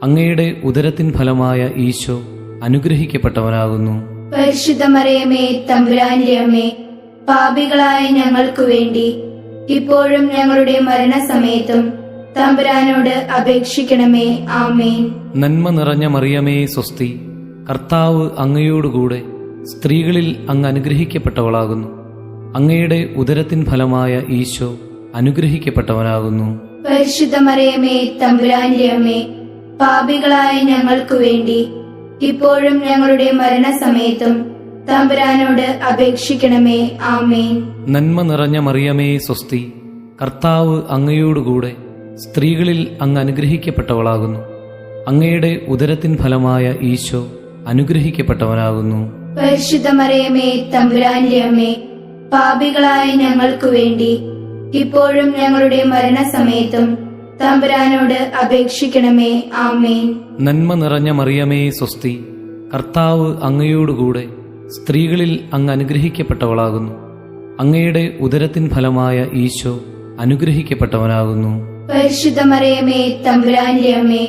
[SPEAKER 7] അങ്ങയുടെ ഉദരത്തിൻ ഫലമായ ഈശോ അനുഗ്രഹിക്കപ്പെട്ടവനാകുന്നു.
[SPEAKER 4] പരിശുദ്ധ മറിയമേ തമ്പുരാന്റെ അമ്മേ, പാപികളായ ഞങ്ങൾക്കു വേണ്ടി ഇപ്പോഴും ഞങ്ങളുടെ മരണസമയത്തും തമ്പുരാനോട് അപേക്ഷിക്കണമേ. ആമേൻ.
[SPEAKER 7] നന്മ നിറഞ്ഞ മറിയമേ സ്വസ്തി, കർത്താവ് അങ്ങയോടുകൂടെ സ്ത്രീകളിൽ അങ്ങ് അനുഗ്രഹിക്കപ്പെട്ടവളാകുന്നു. അങ്ങയുടെ ഉദരത്തിൻ ഫലമായ ഈശോ അനുഗ്രഹിക്കപ്പെട്ടവനാകുന്നു.
[SPEAKER 4] പരിശുദ്ധ മറിയമേ തമ്പുരാന്റെ അമ്മേ, പാപികളായ ഞങ്ങൾക്കു വേണ്ടി ഇപ്പോഴും ഞങ്ങളുടെ മരണസമയത്തും തമ്പുരാനോട് അപേക്ഷിക്കണമേ. ആമേൻ.
[SPEAKER 7] നന്മ നിറഞ്ഞ മറിയമേ സ്വസ്തി, കർത്താവ് അങ്ങയോടുകൂടെ സ്ത്രീകളിൽ അങ്ങ് അനുഗ്രഹിക്കപ്പെട്ടവളാകുന്നു. അങ്ങയുടെ ഉദരത്തിൻ ഫലമായ ഈശോ അനുഗ്രഹിക്കപ്പെട്ടവനാകുന്നു.
[SPEAKER 4] പരിശുദ്ധ മറിയമേ തമ്പുരാന്റെ അമ്മേ, പാപികളായ ഞങ്ങൾക്കു വേണ്ടി ഇപ്പോഴും ഞങ്ങളുടെ മരണസമയത്തും തമ്പുരാനോട് അപേക്ഷിക്കണമേ. ആമേൻ.
[SPEAKER 7] നന്മ നിറഞ്ഞ മറിയമേ സ്വസ്തി, കർത്താവ് അങ്ങയോടുകൂടെ സ്ത്രീകളിൽ അങ്ങ് അനുഗ്രഹിക്കപ്പെട്ടവളാകുന്നു. അങ്ങയുടെ ഉദരത്തിൻ ഫലമായ ഈശോ അനുഗ്രഹിക്കപ്പെട്ടവനാകുന്നു.
[SPEAKER 4] പരിശുദ്ധ മറിയമേ തമ്പുരാന്റെ അമ്മേ,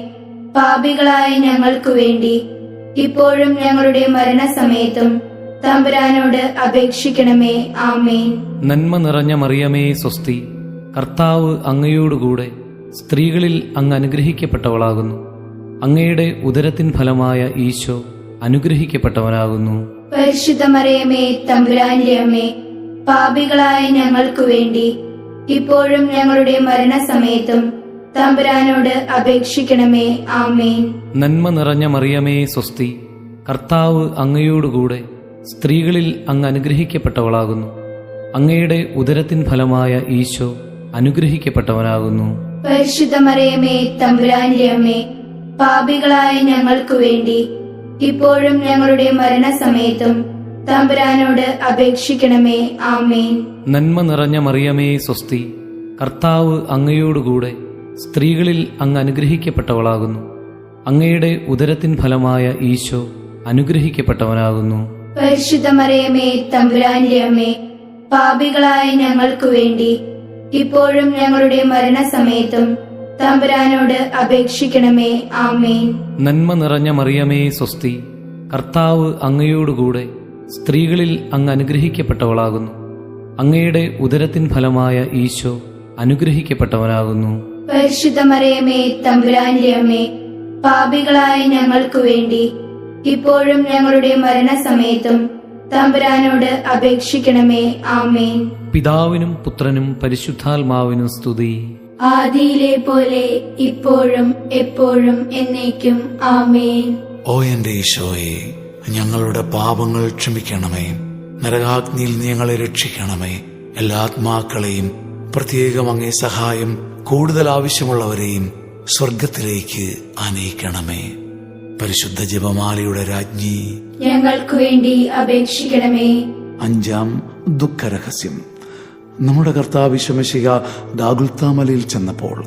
[SPEAKER 4] പാപികളായ ഞങ്ങൾക്കു വേണ്ടി ഇപ്പോഴും ഞങ്ങളുടെ മരണസമയത്തും തമ്പുരാനോട് അപേക്ഷിക്കണമേ. ആമേൻ.
[SPEAKER 7] നന്മ നിറഞ്ഞ മറിയമേ സ്വസ്തി, കർത്താവ് അങ്ങയോടുകൂടെ സ്ത്രീകളിൽ അങ്ങ് അനുഗ്രഹിക്കപ്പെട്ടവളാകുന്നു. അങ്ങയുടെ ഉദരത്തിൻ ഫലമായ ഈശോ അനുഗ്രഹിക്കപ്പെട്ടവനാകുന്നു.
[SPEAKER 4] പരിശുദ്ധ മറിയമേ തമ്പുരാന്റെ അമ്മേ, പാപികളായ ഞങ്ങൾക്കു വേണ്ടി ഇപ്പോഴും ഞങ്ങളുടെ മരണസമയത്തും തമ്പുരാനോട് അപേക്ഷിക്കണമേ. ആമേൻ.
[SPEAKER 7] നന്മ നിറഞ്ഞ മറിയമേ സ്വസ്തി, കർത്താവ് അങ്ങയോടുകൂടെ സ്ത്രീകളിൽ അങ്ങ് അനുഗ്രഹിക്കപ്പെട്ടവളാകുന്നു. അങ്ങയുടെ ഉദരത്തിൻ ഫലമായ ഈശോ അനുഗ്രഹിക്കപ്പെട്ടവനാകുന്നു.
[SPEAKER 4] പരിശുദ്ധ മറിയമേ തമ്പുരാന്റെ അമ്മേ, പാപികളായ ഞങ്ങൾക്കു വേണ്ടി ഇപ്പോഴും ഞങ്ങളുടെ മരണസമയത്തും തമ്പുരാനോട് അപേക്ഷിക്കണമേ. ആമേൻ.
[SPEAKER 7] നന്മ നിറഞ്ഞ മറിയമേ സ്വസ്തി, കർത്താവ് അങ്ങയോടുകൂടെ സ്ത്രീകളിൽ അങ്ങ് അനുഗ്രഹിക്കപ്പെട്ടവളാകുന്നു. അങ്ങയുടെ ഉദരത്തിൻ ഫലമായ ഈശോ അനുഗ്രഹിക്കപ്പെട്ടവനാകുന്നു.
[SPEAKER 4] പരിശുദ്ധ മറിയമേ തമ്പുരാന്റെ അമ്മേ, പാപികളായ ഞങ്ങൾക്കു വേണ്ടി ഇപ്പോഴും ഞങ്ങളുടെ മരണസമയത്തും തമ്പുരാനോട് അപേക്ഷിക്കണമേ. ആമേൻ.
[SPEAKER 7] നന്മ നിറഞ്ഞ മറിയമേ സ്വസ്തി, കർത്താവ് അങ്ങയോടുകൂടെ സ്ത്രീകളിൽ അങ്ങ് അനുഗ്രഹിക്കപ്പെട്ടവളാകുന്നു. അങ്ങയുടെ ഉദരത്തിൻ ഫലമായ ഈശോ അനുഗ്രഹിക്കപ്പെട്ടവനാകുന്നു.
[SPEAKER 4] പരിശുദ്ധ മറിയമേ തമ്പുരാന്റെ അമ്മേ, പാപികളായ ഞങ്ങൾക്കു വേണ്ടി ഇപ്പോഴും ഞങ്ങളുടെ മരണസമയത്തും തമ്പുരാനോട് അപേക്ഷിക്കണമേ. ആമേൻ.
[SPEAKER 7] പിതാവിനും പുത്രനും പരിശുദ്ധാത്മാവിനും സ്തുതി.
[SPEAKER 4] ആദിയിലെ പോലെ ഇപ്പോഴും എപ്പോഴും എന്നേക്കും. ആമേൻ.
[SPEAKER 3] ഓ എന്റെ ഈശോയെ, ഞങ്ങളുടെ പാപങ്ങൾ ക്ഷമിക്കണമേ. നരകാഗ്നിയിൽ നീ ഞങ്ങളെ രക്ഷിക്കണമേ. എല്ലാ ആത്മാക്കളെയും, പ്രത്യേകം അങ്ങേ സഹായം കൂടുതൽ ആവശ്യമുള്ളവരെയും സ്വർഗത്തിലേക്ക് ആനയിക്കണമേ. പരിശുദ്ധ ജപമാലയുടെ രാജ്ഞി,
[SPEAKER 4] ഞങ്ങൾക്കു വേണ്ടി അപേക്ഷിക്കണമേ.
[SPEAKER 3] 5-ാം ദുഃഖരഹസ്യം. നമ്മുടെ കർത്താവ് ശമശിക ഗാഗുൽത്താമലയിൽ ചെന്നപ്പോൾ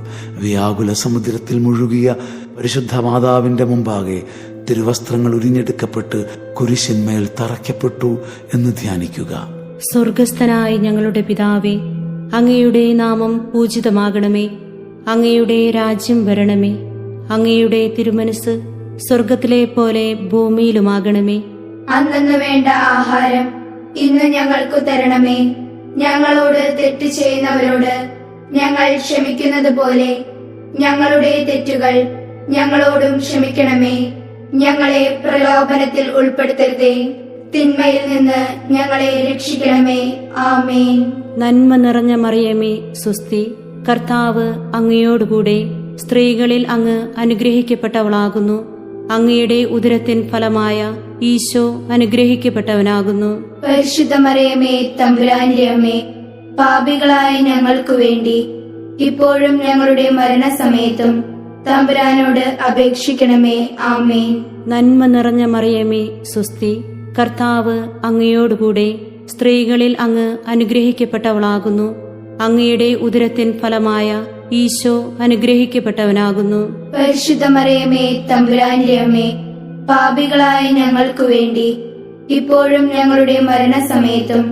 [SPEAKER 3] വ്യാകുല സമുദ്രത്തിൽ മുഴുകിയ പരിശുദ്ധ മാതാവിന്റെ മുമ്പാകെ തിരുവസ്ത്രങ്ങൾ ഉരിഞ്ഞെടുക്കപ്പെട്ട് കുരിശിന്മേൽ തറയ്ക്കപ്പെട്ടു എന്ന് ധ്യാനിക്കുക.
[SPEAKER 8] സ്വർഗസ്ഥനായ ഞങ്ങളുടെ പിതാവേ, അങ്ങയുടെ നാമം പൂജിതമാകണമേ. അങ്ങയുടെ രാജ്യം വരണമേ. അങ്ങയുടെ തിരുമനസ് സ്വർഗത്തിലെ പോലെ ഭൂമിയിലുമാകണമേ.
[SPEAKER 4] അന്നു വേണ്ട ആഹാരം ഇന്ന് ഞങ്ങൾക്കു തരണമേ. ഞങ്ങളോട് തെറ്റ് ചെയ്യുന്നവരോട് ഞങ്ങൾ ക്ഷമിക്കുന്നത് പോലെ ഞങ്ങളുടെ തെറ്റുകൾ ഞങ്ങളോടും ക്ഷമിക്കണമേ. ഞങ്ങളെ പ്രലോഭനത്തിൽ ഉൾപ്പെടുത്തരുതേ, തിന്മയിൽ നിന്ന് ഞങ്ങളെ രക്ഷിക്കണമേ. ആമേൻ.
[SPEAKER 8] നന്മ നിറഞ്ഞ മറിയമേ, സ്വസ്തി. കർത്താവ് അങ്ങയോടുകൂടെ സ്ത്രീകളിൽ അങ്ങ് അനുഗ്രഹിക്കപ്പെട്ടവളാകുന്നു. അങ്ങയുടെ ഉദരത്തിൻ ഫലമായ ഈശോ അനുഗ്രഹിക്കപ്പെട്ടവനാകുന്നു.
[SPEAKER 4] പരിശുദ്ധ മറിയമേ, തമ്പുരാന്റെ അമ്മേ, പാപികളായ ഞങ്ങൾക്കു വേണ്ടി ഇപ്പോഴും ഞങ്ങളുടെ മരണസമയത്തും തമ്പുരാനോട് അപേക്ഷിക്കണമേ. ആമേൻ.
[SPEAKER 8] നന്മ നിറഞ്ഞ മറിയമേ, സ്വസ്തി. കർത്താവ് അങ്ങയോടുകൂടെ സ്ത്രീകളിൽ അങ്ങ് അനുഗ്രഹിക്കപ്പെട്ടവളാകുന്നു. അങ്ങയുടെ ഉദരത്തിൻ ഫലമായ ഈശോ അനുഗ്രഹിക്കപ്പെട്ടവനാകുന്നു.
[SPEAKER 4] പരിശുദ്ധ മറിയമേ, തമ്പുരാന്റെ അമ്മേ, പാപികളായ ഞങ്ങൾക്കു വേണ്ടി ഇപ്പോഴും ഞങ്ങളുടെ മരണസമയത്തും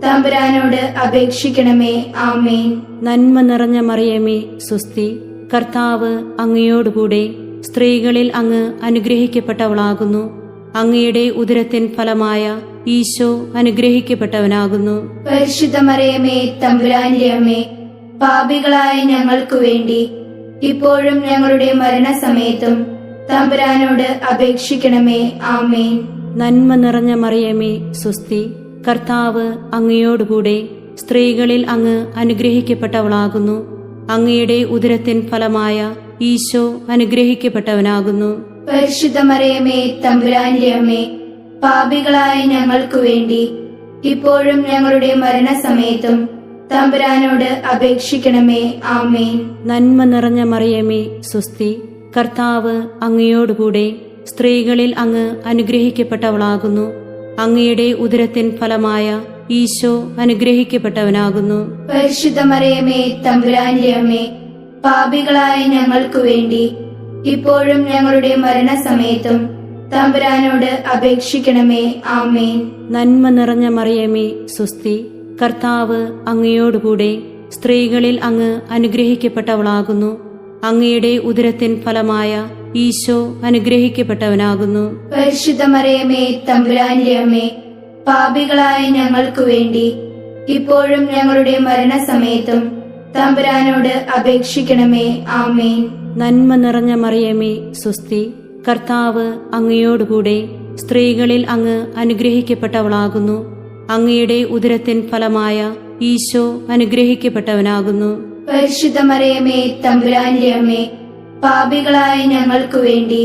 [SPEAKER 4] തമ്പുരാനോട് അപേക്ഷിക്കണമേ. ആമേൻ.
[SPEAKER 8] നന്മ നിറഞ്ഞ മറിയമേ, സ്വസ്തി. കർത്താവ് അങ്ങയോടുകൂടെ സ്ത്രീകളിൽ അങ്ങ് അനുഗ്രഹിക്കപ്പെട്ടവളാകുന്നു. അങ്ങയുടെ ഉദരത്തിൻ ഫലമായ ഈശോ അനുഗ്രഹിക്കപ്പെട്ടവനാകുന്നു.
[SPEAKER 4] പരിശുദ്ധ മറിയമേ, തമ്പുരാന്റെ അമ്മേ, പാപികളായ ഞങ്ങൾക്കു വേണ്ടി ഇപ്പോഴും ഞങ്ങളുടെ മരണസമയത്തും തമ്പുരാനോട് അപേക്ഷിക്കണമേ. ആമേൻ.
[SPEAKER 8] നന്മ നിറഞ്ഞ മറിയമേ, സ്വസ്തി. കർത്താവ് അങ്ങയോടുകൂടെ സ്ത്രീകളിൽ അങ്ങ് അനുഗ്രഹിക്കപ്പെട്ടവളാകുന്നു. അങ്ങയുടെ ഉദരത്തിൻ ഫലമായ ഈശോ അനുഗ്രഹിക്കപ്പെട്ടവനാകുന്നു.
[SPEAKER 4] പരിശുദ്ധ മറിയമേ, തമ്പുരാന്റെ അമ്മേ, പാപികളായ ഞങ്ങൾക്കു വേണ്ടി ഇപ്പോഴും ഞങ്ങളുടെ മരണസമയത്തും തമ്പുരാനോട് അപേക്ഷിക്കണമേ. ആമേൻ.
[SPEAKER 8] നന്മ നിറഞ്ഞ മറിയമേ, സ്വസ്തി. കർത്താവ് അങ്ങയോടുകൂടെ സ്ത്രീകളിൽ അങ്ങ് അനുഗ്രഹിക്കപ്പെട്ടവളാകുന്നു. അങ്ങയുടെ ഉദരത്തിൻ ഫലമായ ഈശോ അനുഗ്രഹിക്കപ്പെട്ടവനാകുന്നു.
[SPEAKER 4] പരിശുദ്ധ മറിയമേ, തമ്പുരാന്റെ അമ്മേ, പാപികളായ ഞങ്ങൾക്കു വേണ്ടി ഇപ്പോഴും ഞങ്ങളുടെ മരണസമയത്തും തമ്പുരാനോട് അപേക്ഷിക്കണമേ. ആമേൻ.
[SPEAKER 8] നന്മ നിറഞ്ഞ മറിയമേ, സ്വസ്തി. കർത്താവ് അങ്ങയോടുകൂടെ സ്ത്രീകളിൽ അങ്ങ് അനുഗ്രഹിക്കപ്പെട്ടവളാകുന്നു. അങ്ങയുടെ ഉദരത്തിൻ ഫലമായ ഈശോ അനുഗ്രഹിക്കപ്പെട്ടവനാകുന്നു.
[SPEAKER 4] പരിശുദ്ധ മറിയമേ, തമ്പുരാന്റെ അമ്മേ, പാപികളായ ഞങ്ങൾക്കു വേണ്ടി ഇപ്പോഴും ഞങ്ങളുടെ മരണസമയത്തും തമ്പുരാനോട് അപേക്ഷിക്കണമേ. ആമേൻ.
[SPEAKER 8] നന്മ നിറഞ്ഞ മറിയമേ, സ്വസ്തി. കർത്താവ് അങ്ങയോടുകൂടെ സ്ത്രീകളിൽ അങ്ങ് അനുഗ്രഹിക്കപ്പെട്ടവളാകുന്നു. അങ്ങയുടെ ഉദരത്തിൻ ഫലമായ ഈശോ അനുഗ്രഹിക്കപ്പെട്ടവനാകുന്നു.
[SPEAKER 4] പരിശുദ്ധ മറിയമേ, തമ്പുരാന്റെ അമ്മേ, പാപികളായ ഞങ്ങൾക്കു വേണ്ടി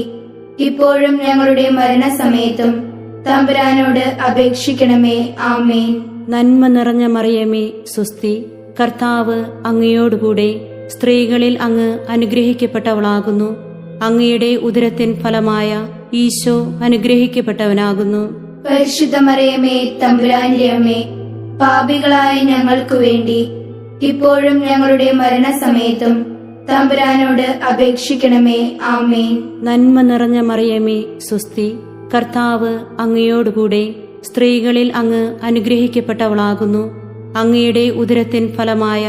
[SPEAKER 4] ഇപ്പോഴും ഞങ്ങളുടെ മരണസമയത്തും തമ്പുരാനോട് അപേക്ഷിക്കണമേ. ആമേൻ.
[SPEAKER 8] നന്മ നിറഞ്ഞ മറിയമേ, സ്വസ്തി. കർത്താവ് അങ്ങയോടുകൂടെ സ്ത്രീകളിൽ അങ്ങ് അനുഗ്രഹിക്കപ്പെട്ടവളാകുന്നു. അങ്ങയുടെ ഉദരത്തിൻ ഫലമായ ഈശോ അനുഗ്രഹിക്കപ്പെട്ടവനാകുന്നു.
[SPEAKER 4] പരിശുദ്ധ മറിയമേ, തമ്പുരാന്റെ അമ്മേ, പാപികളായ ഞങ്ങൾക്കു വേണ്ടി ഇപ്പോഴും ഞങ്ങളുടെ മരണസമയത്തും തമ്പുരാനോട് അപേക്ഷിക്കണമേ. ആമേൻ.
[SPEAKER 8] നന്മ നിറഞ്ഞ മറിയമേ, സ്വസ്തി. കർത്താവ് അങ്ങയോടുകൂടെ സ്ത്രീകളിൽ അങ്ങ് അനുഗ്രഹിക്കപ്പെട്ടവളാകുന്നു. അങ്ങയുടെ ഉദരത്തിൻ ഫലമായ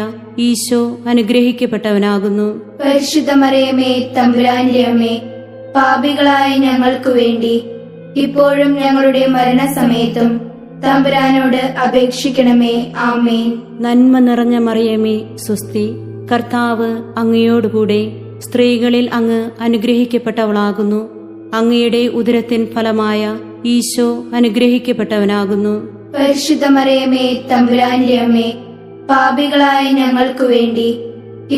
[SPEAKER 8] ഈശോ അനുഗ്രഹിക്കപ്പെട്ടവനാകുന്നു.
[SPEAKER 4] പരിശുദ്ധ മറിയമേ, തമ്പുരാന്റെ അമ്മേ, പാപികളായ ഞങ്ങൾക്കു വേണ്ടി ഇപ്പോഴും ഞങ്ങളുടെ മരണസമയത്തും തമ്പുരാനോട് അപേക്ഷിക്കണമേ. ആമേൻ.
[SPEAKER 8] നന്മ നിറഞ്ഞ മറിയമേ, സ്വസ്തി. കർത്താവ് അങ്ങയോടുകൂടെ സ്ത്രീകളിൽ അങ്ങ് അനുഗ്രഹിക്കപ്പെട്ടവളാകുന്നു. അങ്ങയുടെ ഉദരത്തിൻ ഫലമായ ഈശോ അനുഗ്രഹിക്കപ്പെട്ടവനാകുന്നു.
[SPEAKER 4] പരിശുദ്ധ മറിയമേ, തമ്പുരാന്റെ അമ്മേ, പാപികളായ ഞങ്ങൾക്കു വേണ്ടി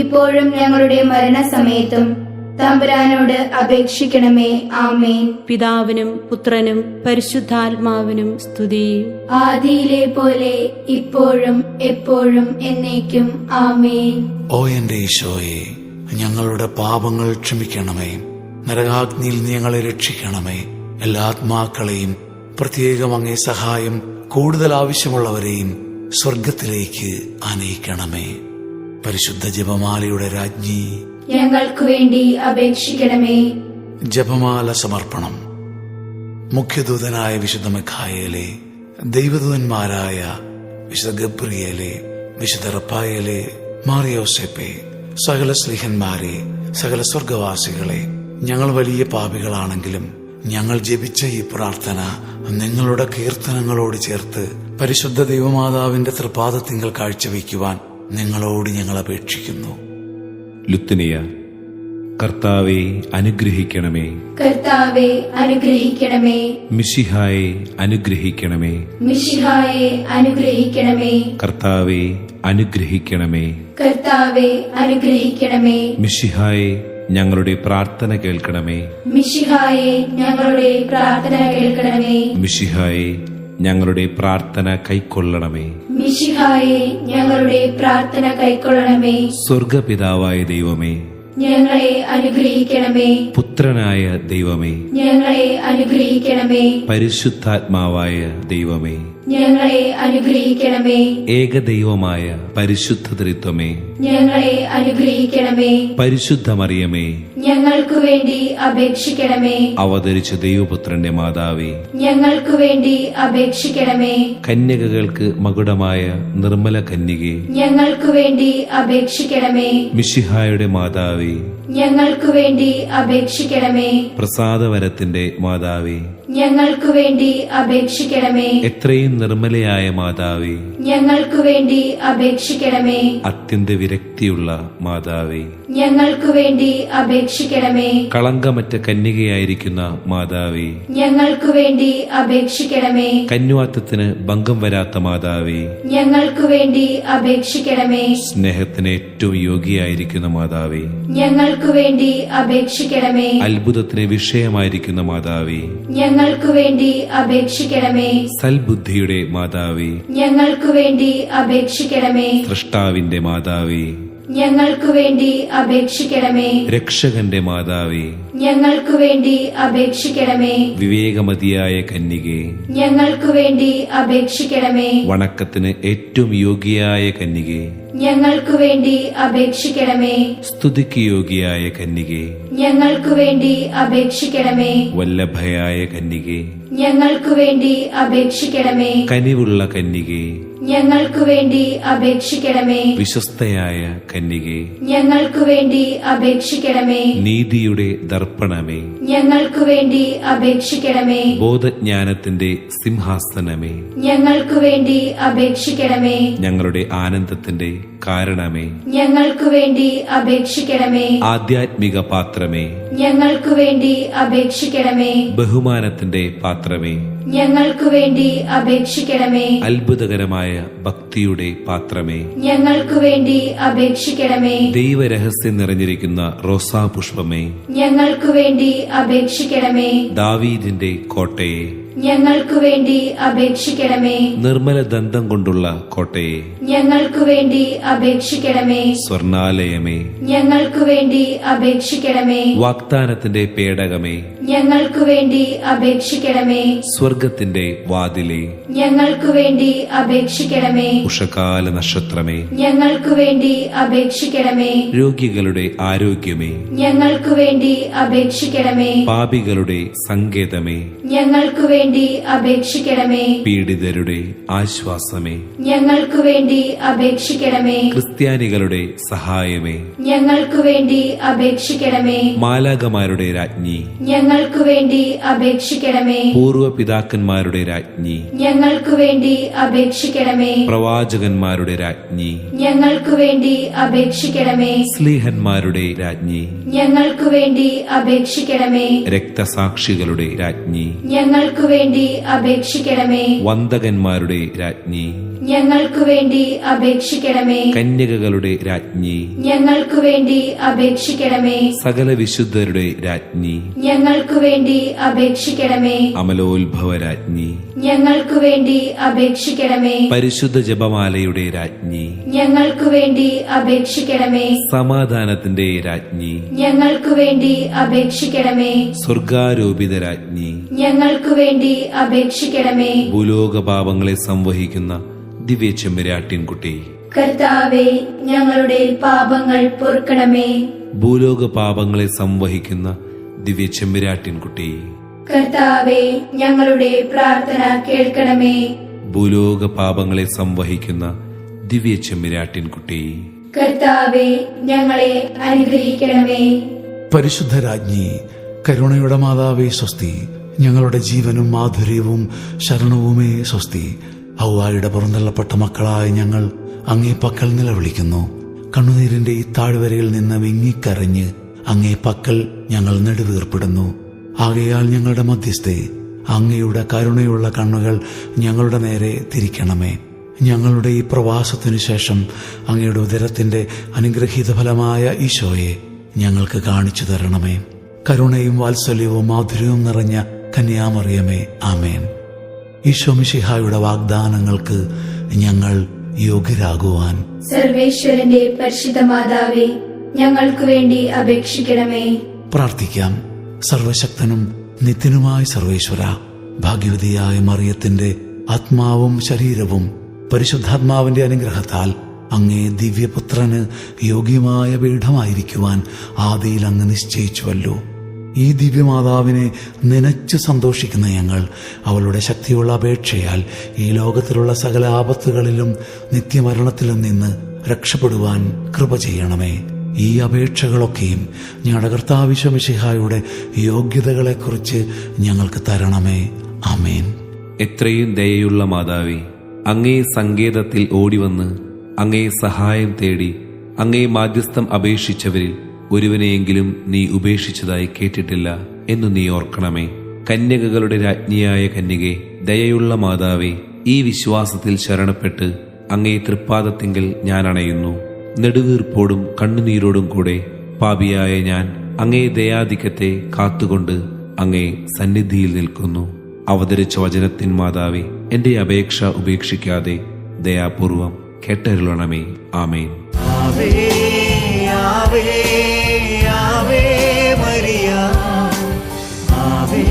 [SPEAKER 4] ഇപ്പോഴും ഞങ്ങളുടെ മരണസമയത്തും തമ്പുരാനോട് അപേക്ഷിക്കണമേ. ആമേൻ.
[SPEAKER 8] പിതാവിനും പുത്രനും പരിശുദ്ധാത്മാവിനും സ്തുതി.
[SPEAKER 4] ആദിയിലെ പോലെ ഇപ്പോഴും എപ്പോഴും എന്നേക്കും. ആമേൻ.
[SPEAKER 3] ഓ എന്റെ ഈശോയെ, ഞങ്ങളുടെ പാപങ്ങൾ ക്ഷമിക്കണമേ. നരകാഗ്നിയിൽ നീ ഞങ്ങളെ രക്ഷിക്കണമേ. എല്ലാ ആത്മാക്കളെയും, പ്രത്യേകം അങ്ങേ സഹായം കൂടുതൽ ആവശ്യമുള്ളവരെയും സ്വർഗത്തിലേക്ക് ആനയിക്കണമേ. പരിശുദ്ധ ജപമാലയുടെ രാജ്ഞി,
[SPEAKER 4] ഞങ്ങൾക്കു വേണ്ടി അപേക്ഷിക്കണമേ.
[SPEAKER 3] ജപമാല സമർപ്പണം. മുഖ്യദൂതനായ വിശുദ്ധ മിഖായേലേ, ദൈവദൂതന്മാരായ വിശുദ്ധ ഗബ്രിയേലേ, വിശുദ്ധ റഫായേലേ, മാറിയോസേപ്പേ, സകല സ്ലീഹന്മാരെ, സകല സ്വർഗവാസികളെ, ഞങ്ങൾ വലിയ പാപികളാണെങ്കിലും ഞങ്ങൾ ജപിച്ച ഈ പ്രാർത്ഥന നിങ്ങളുടെ കീർത്തനങ്ങളോട് ചേർത്ത് പരിശുദ്ധ ദൈവമാതാവിന്റെ തൃപാദത്തിങ്കൽ കാഴ്ചവെക്കുവാൻ നിങ്ങളോട് ഞങ്ങൾ അപേക്ഷിക്കുന്നു.
[SPEAKER 1] ലുത്തിനിയ. കർത്താവെ അനുഗ്രഹിക്കണമേ.
[SPEAKER 4] കർത്താവെ അനുഗ്രഹിക്കണമേ.
[SPEAKER 1] മിശിഹായെ അനുഗ്രഹിക്കണമേ.
[SPEAKER 4] മിശിഹായെ അനുഗ്രഹിക്കണമേ.
[SPEAKER 1] കർത്താവെ അനുഗ്രഹിക്കണമേ.
[SPEAKER 4] കർത്താവെ അനുഗ്രഹിക്കണമേ.
[SPEAKER 1] മിശിഹായെ ഞങ്ങളുടെ പ്രാർത്ഥന കേൾക്കണമേ.
[SPEAKER 4] മിശിഹായെ ഞങ്ങളുടെ പ്രാർത്ഥന കേൾക്കണമേ.
[SPEAKER 1] മിശിഹായെ ഞങ്ങളുടെ പ്രാർത്ഥന കൈക്കൊള്ളണമേ.
[SPEAKER 4] മിശിഹായെ ഞങ്ങളുടെ പ്രാർത്ഥന കൈക്കൊള്ളണമേ.
[SPEAKER 1] സ്വർഗപിതാവായ ദൈവമേ,
[SPEAKER 4] ഞങ്ങളെ അനുഗ്രഹിക്കണമേ.
[SPEAKER 1] പുത്രനായ ദൈവമേ,
[SPEAKER 4] ഞങ്ങളെ അനുഗ്രഹിക്കണമേ.
[SPEAKER 1] പരിശുദ്ധാത്മാവായ ദൈവമേ,
[SPEAKER 4] ഞങ്ങളെ അനുഗ്രഹിക്കണമേ.
[SPEAKER 1] ഏകദൈവമായ പരിശുദ്ധ ത്രിത്വമേ,
[SPEAKER 4] ഞങ്ങളെ അനുഗ്രഹിക്കണമേ.
[SPEAKER 1] പരിശുദ്ധ മറിയമേ,
[SPEAKER 4] ഞങ്ങൾക്കു വേണ്ടി അപേക്ഷിക്കണമേ.
[SPEAKER 1] അവതരിച്ച ദൈവപുത്രന്റെ മാതാവേ,
[SPEAKER 4] ഞങ്ങൾക്കു വേണ്ടി അപേക്ഷിക്കണമേ.
[SPEAKER 1] കന്യകകൾക്ക് മകുടമായ നിർമ്മല കന്യകേ,
[SPEAKER 4] ഞങ്ങൾക്കു വേണ്ടി അപേക്ഷിക്കണമേ.
[SPEAKER 1] മിശിഹായുടെ മാതാവേ,
[SPEAKER 4] ഞങ്ങൾക്കു വേണ്ടി അപേക്ഷിക്കണമേ.
[SPEAKER 1] പ്രസാദവരത്തിന്റെ മാതാവേ,
[SPEAKER 4] ഞങ്ങൾക്കു വേണ്ടി അപേക്ഷിക്കണമേ.
[SPEAKER 1] എത്രയും നിർമ്മലയായ മാതാവേ,
[SPEAKER 4] ഞങ്ങൾക്കു വേണ്ടി അപേക്ഷിക്കണമേ.
[SPEAKER 1] അത്യന്ത വിരക്തിയുള്ള മാതാവേ,
[SPEAKER 4] ഞങ്ങൾക്കു വേണ്ടി അപേക്ഷിക്കണമേ.
[SPEAKER 1] കളങ്കമറ്റ കന്യകയായിരിക്കുന്ന മാതാവേ,
[SPEAKER 4] ഞങ്ങൾക്കു വേണ്ടി അപേക്ഷിക്കണമേ.
[SPEAKER 1] കന്യാത്വത്തിന് ഭംഗം വരാത്ത മാതാവേ,
[SPEAKER 4] ഞങ്ങൾക്കു വേണ്ടി അപേക്ഷിക്കണമേ.
[SPEAKER 1] സ്നേഹത്തിന് ഏറ്റവും യോഗ്യയായിരിക്കുന്ന മാതാവേ,
[SPEAKER 4] ഞങ്ങൾക്കു വേണ്ടി അപേക്ഷിക്കണമേ.
[SPEAKER 1] അത്ഭുതത്തിന് വിഷയമായിരിക്കുന്ന മാതാവേ,
[SPEAKER 4] ഞങ്ങൾക്കു വേണ്ടി അപേക്ഷിക്കണമേ.
[SPEAKER 1] സൽബുദ്ധിയുടെ മാതാവേ,
[SPEAKER 4] ഞങ്ങൾക്കു വേണ്ടി അപേക്ഷിക്കണമേ.
[SPEAKER 1] സൃഷ്ടാവിന്റെ മാതാവേ,
[SPEAKER 4] ഞങ്ങൾക്കു വേണ്ടി അപേക്ഷിക്കണമേ.
[SPEAKER 1] രക്ഷകന്റെ മാതാവേ,
[SPEAKER 4] ഞങ്ങൾക്കു വേണ്ടി അപേക്ഷിക്കണമേ.
[SPEAKER 1] വിവേകമതിയായ കന്യകേ,
[SPEAKER 4] ഞങ്ങൾക്കു വേണ്ടി അപേക്ഷിക്കണമേ.
[SPEAKER 1] വണക്കത്തിന് ഏറ്റവും യോഗ്യയായ കന്യകേ,
[SPEAKER 4] ഞങ്ങൾക്കു വേണ്ടി അപേക്ഷിക്കണമേ.
[SPEAKER 1] സ്തുതിക്ക് യോഗ്യയായ കന്യകേ,
[SPEAKER 4] ഞങ്ങൾക്കു വേണ്ടി അപേക്ഷിക്കണമേ.
[SPEAKER 1] വല്ലഭയായ കന്യകേ,
[SPEAKER 4] ഞങ്ങൾക്കു വേണ്ടി അപേക്ഷിക്കണമേ.
[SPEAKER 1] കനിവുള്ള കന്യകേ,
[SPEAKER 4] ഞങ്ങൾക്കു വേണ്ടി അപേക്ഷിക്കണമേ.
[SPEAKER 1] വിശ്വസ്തയായ കന്യകേ,
[SPEAKER 4] ഞങ്ങൾക്കു വേണ്ടി അപേക്ഷിക്കണമേ.
[SPEAKER 1] നീതിയുടെ ദർപ്പണമേ,
[SPEAKER 4] ഞങ്ങൾക്കു വേണ്ടി അപേക്ഷിക്കണമേ.
[SPEAKER 1] ബോധജ്ഞാനത്തിന്റെ സിംഹാസനമേ,
[SPEAKER 4] ഞങ്ങൾക്കു വേണ്ടി അപേക്ഷിക്കണമേ.
[SPEAKER 1] ഞങ്ങളുടെ ആനന്ദത്തിന്റെ കാരണമേ,
[SPEAKER 4] ഞങ്ങൾക്കു വേണ്ടി അപേക്ഷിക്കണമേ.
[SPEAKER 1] ആധ്യാത്മിക പാത്രമേ,
[SPEAKER 4] ഞങ്ങൾക്കു വേണ്ടി അപേക്ഷിക്കണമേ.
[SPEAKER 1] ബഹുമാനത്തിന്റെ പാത്രമേ,
[SPEAKER 4] ഞങ്ങൾക്കു വേണ്ടി അപേക്ഷിക്കണമേ.
[SPEAKER 1] അത്ഭുതകരമായ ഭക്തിയുടെ പാത്രമേ,
[SPEAKER 4] ഞങ്ങൾക്കു വേണ്ടി അപേക്ഷിക്കണമേ.
[SPEAKER 1] ദൈവരഹസ്യം നിറഞ്ഞിരിക്കുന്ന റോസാപുഷ്പമേ,
[SPEAKER 4] ഞങ്ങൾക്കു വേണ്ടി അപേക്ഷിക്കണമേ.
[SPEAKER 1] ദാവീദിന്റെ കോട്ടയെ,
[SPEAKER 4] ഞങ്ങൾക്കു വേണ്ടി അപേക്ഷിക്കണമേ.
[SPEAKER 1] നിർമ്മല ദന്തം കൊണ്ടുള്ള കോട്ടയെ,
[SPEAKER 4] ഞങ്ങൾക്കു വേണ്ടി അപേക്ഷിക്കണമേ.
[SPEAKER 1] സ്വർണാലയമേ,
[SPEAKER 4] ഞങ്ങൾക്കു വേണ്ടി അപേക്ഷിക്കണമേ.
[SPEAKER 1] വാഗ്ദാനത്തിന്റെ പേടകമേ,
[SPEAKER 4] ഞങ്ങൾക്കു വേണ്ടി അപേക്ഷിക്കണമേ.
[SPEAKER 1] സ്വർഗത്തിന്റെ വാതിലേ,
[SPEAKER 4] ഞങ്ങൾക്കു വേണ്ടി അപേക്ഷിക്കണമേ.
[SPEAKER 1] ഉഷകാല നക്ഷത്രമേ,
[SPEAKER 4] ഞങ്ങൾക്കു വേണ്ടി അപേക്ഷിക്കണമേ.
[SPEAKER 1] രോഗികളുടെ ആരോഗ്യമേ,
[SPEAKER 4] ഞങ്ങൾക്കു വേണ്ടി അപേക്ഷിക്കണമേ.
[SPEAKER 1] പാപികളുടെ സങ്കേതമേ,
[SPEAKER 4] ഞങ്ങൾക്കു വേണ്ടി അപേക്ഷിക്കണമേ.
[SPEAKER 1] പീഡിതരുടെ ആശ്വാസമേ,
[SPEAKER 4] ഞങ്ങൾക്കു വേണ്ടി അപേക്ഷിക്കണമേ.
[SPEAKER 1] ക്രിസ്ത്യാനികളുടെ സഹായമേ,
[SPEAKER 4] ഞങ്ങൾക്കു വേണ്ടി അപേക്ഷിക്കണമേ.
[SPEAKER 1] മാലാകമാരുടെ രാജ്ഞി,
[SPEAKER 4] ഞങ്ങൾക്കു വേണ്ടി അപേക്ഷിക്കണമേ.
[SPEAKER 1] പൂർവ്വ പിതാക്കന്മാരുടെ രാജ്ഞി,
[SPEAKER 4] ഞങ്ങൾക്കു വേണ്ടി അപേക്ഷിക്കണമേ.
[SPEAKER 1] പ്രവാചകന്മാരുടെ രാജ്ഞി,
[SPEAKER 4] ഞങ്ങൾക്കു വേണ്ടി അപേക്ഷിക്കണമേ.
[SPEAKER 1] സ്ലീഹന്മാരുടെ രാജ്ഞി,
[SPEAKER 4] ഞങ്ങൾക്കു വേണ്ടി അപേക്ഷിക്കണമേ.
[SPEAKER 1] രക്തസാക്ഷികളുടെ രാജ്ഞി,
[SPEAKER 4] ഞങ്ങൾക്കു വേണ്ടി അപേക്ഷിക്കണമേ.
[SPEAKER 1] വന്ദകന്മാരുടെ രാജ്ഞി,
[SPEAKER 4] ഞങ്ങൾക്കു വേണ്ടി അപേക്ഷിക്കണമേ.
[SPEAKER 1] കന്യകകളുടെ രാജ്ഞി,
[SPEAKER 4] ഞങ്ങൾക്കു വേണ്ടി അപേക്ഷിക്കണമേ.
[SPEAKER 1] സകല വിശുദ്ധരുടെ രാജ്ഞി,
[SPEAKER 4] ഞങ്ങൾക്കു വേണ്ടി അപേക്ഷിക്കണമേ.
[SPEAKER 1] അമലോത്ഭവ രാജ്ഞി,
[SPEAKER 4] ഞങ്ങൾക്കു വേണ്ടി അപേക്ഷിക്കണമേ.
[SPEAKER 1] പരിശുദ്ധ ജപമാലയുടെ രാജ്ഞി,
[SPEAKER 4] ഞങ്ങൾക്കു വേണ്ടി അപേക്ഷിക്കണമേ.
[SPEAKER 1] സമാധാനത്തിന്റെ രാജ്ഞി,
[SPEAKER 4] ഞങ്ങൾക്കു വേണ്ടി അപേക്ഷിക്കണമേ.
[SPEAKER 1] സ്വർഗാരോപിത രാജ്ഞി,
[SPEAKER 4] ഞങ്ങൾക്കു വേണ്ടി അപേക്ഷിക്കണമേ.
[SPEAKER 1] ഭൂലോക പാപങ്ങളെ സംവഹിക്കുന്ന ദിവ്യ ചെമ്മരാട്ടിൻകുട്ടി,
[SPEAKER 4] കർത്താവേ, ഞങ്ങളുടെ പാപങ്ങൾ പൊറുക്കണമേ.
[SPEAKER 1] ഭൂലോക പാപങ്ങളെ സംവഹിക്കുന്ന ദിവ്യ ചെമ്മരാട്ടിൻകുട്ടി,
[SPEAKER 4] കർത്താവേ, ഞങ്ങളുടെ പ്രാർത്ഥന കേൾക്കണമേ.
[SPEAKER 1] ഭൂലോക പാപങ്ങളെ സംവഹിക്കുന്ന ദിവ്യ ചെമ്മരാട്ടിൻകുട്ടി,
[SPEAKER 4] കർത്താവേ, ഞങ്ങളെ അനുഗ്രഹിക്കണമേ.
[SPEAKER 3] പരിശുദ്ധ രാജ്ഞി, കരുണയുടെ മാതാവേ സ്വസ്തി. ഞങ്ങളുടെ ജീവനും മാധുര്യവും ശരണവുമേ സ്വസ്തി. ഹൗവായുടെ പുറന്തള്ളപ്പെട്ട മക്കളായ ഞങ്ങൾ അങ്ങേ പക്കൽ നിലവിളിക്കുന്നു. കണ്ണുനീരിന്റെ ഈ താഴ്വരയിൽ നിന്ന് വിങ്ങിക്കരഞ്ഞ് അങ്ങേ പക്കൽ ഞങ്ങൾ നെടുവീർപ്പിടുന്നു. ആകയാൽ ഞങ്ങളുടെ മധ്യസ്ഥെ, അങ്ങയുടെ കരുണയുള്ള കണ്ണുകൾ ഞങ്ങളുടെ നേരെ തിരിക്കണമേ. ഞങ്ങളുടെ ഈ പ്രവാസത്തിനു ശേഷം അങ്ങയുടെ ഉദരത്തിന്റെ അനുഗ്രഹീത ഫലമായ ഈശോയെ ഞങ്ങൾക്ക് കാണിച്ചു തരണമേ. കരുണയും വാത്സല്യവും മാധുര്യവും നിറഞ്ഞ കന്യാമറിയമേ, ആമേൻ. ഈശോ മിശിഹായുടെ വാഗ്ദാനങ്ങൾക്ക് ഞങ്ങൾ യോഗ്യരാകുവാൻ
[SPEAKER 4] സർവേശ്വരന്റെ പരിശുദ്ധ മാതാവേ, ഞങ്ങൾക്കു വേണ്ടി അപേക്ഷിക്കണമേ.
[SPEAKER 3] പ്രാർത്ഥിക്കാം. സർവശക്തനും നിത്യനുമായ സർവേശ്വര, ഭാഗ്യവതിയായ മറിയത്തിന്റെ ആത്മാവും ശരീരവും പരിശുദ്ധാത്മാവിന്റെ അനുഗ്രഹത്താൽ അങ്ങേ ദിവ്യപുത്രന് യോഗ്യമായ പീഠമായിരിക്കുവാൻ ആദിയിൽ അങ്ങ് നിശ്ചയിച്ചുവല്ലോ. ഈ ദിവ്യമാതാവിനെ നനച്ചു സന്തോഷിക്കുന്ന ഞങ്ങൾ അവളുടെ ശക്തിയുള്ള അപേക്ഷയാൽ ഈ ലോകത്തിലുള്ള സകല ആപത്തുകളിലും നിത്യമരണത്തിലും നിന്ന് രക്ഷപ്പെടുവാൻ കൃപ ചെയ്യണമേ. ഈ അപേക്ഷകളൊക്കെയും ഞങ്ങളുടെ കർത്താവ് ഈശോ മിശിഹായുടെ യോഗ്യതകളെക്കുറിച്ച് ഞങ്ങൾക്ക് തരണമേ. ആമേൻ.
[SPEAKER 1] എത്രയും ദയയുള്ള മാതാവേ, അങ്ങേ സങ്കേതത്തിൽ ഓടിവന്ന് അങ്ങേ സഹായം തേടി അങ്ങേ മാധ്യസ്ഥം അപേക്ഷിച്ചവരിൽ ഒരുവനെയെങ്കിലും നീ ഉപേക്ഷിച്ചതായി കേട്ടിട്ടില്ല എന്നു നീ ഓർക്കണമേ. കന്യകകളുടെ രാജ്ഞിയായ കന്യകെ, ദയയുള്ള മാതാവേ, ഈ വിശ്വാസത്തിൽ ശരണപ്പെട്ട് അങ്ങേ തൃപ്പാദത്തിങ്കൽ ഞാൻ അണയുന്നു. നെടുവീർപ്പോടും കണ്ണുനീരോടും കൂടെ പാപിയായ ഞാൻ അങ്ങേ ദയാധിക്യത്തെ കാത്തുകൊണ്ട് അങ്ങേ സന്നിധിയിൽ നിൽക്കുന്നു. അവതരിച്ച വചനത്തിൻ മാതാവേ, എന്റെ അപേക്ഷ ഉപേക്ഷിക്കാതെ ദയാപൂർവം കേട്ടരുളണമേ. ആമേൻ.
[SPEAKER 2] ആവേ ആവേ ആവേ മരിയ, ആവേ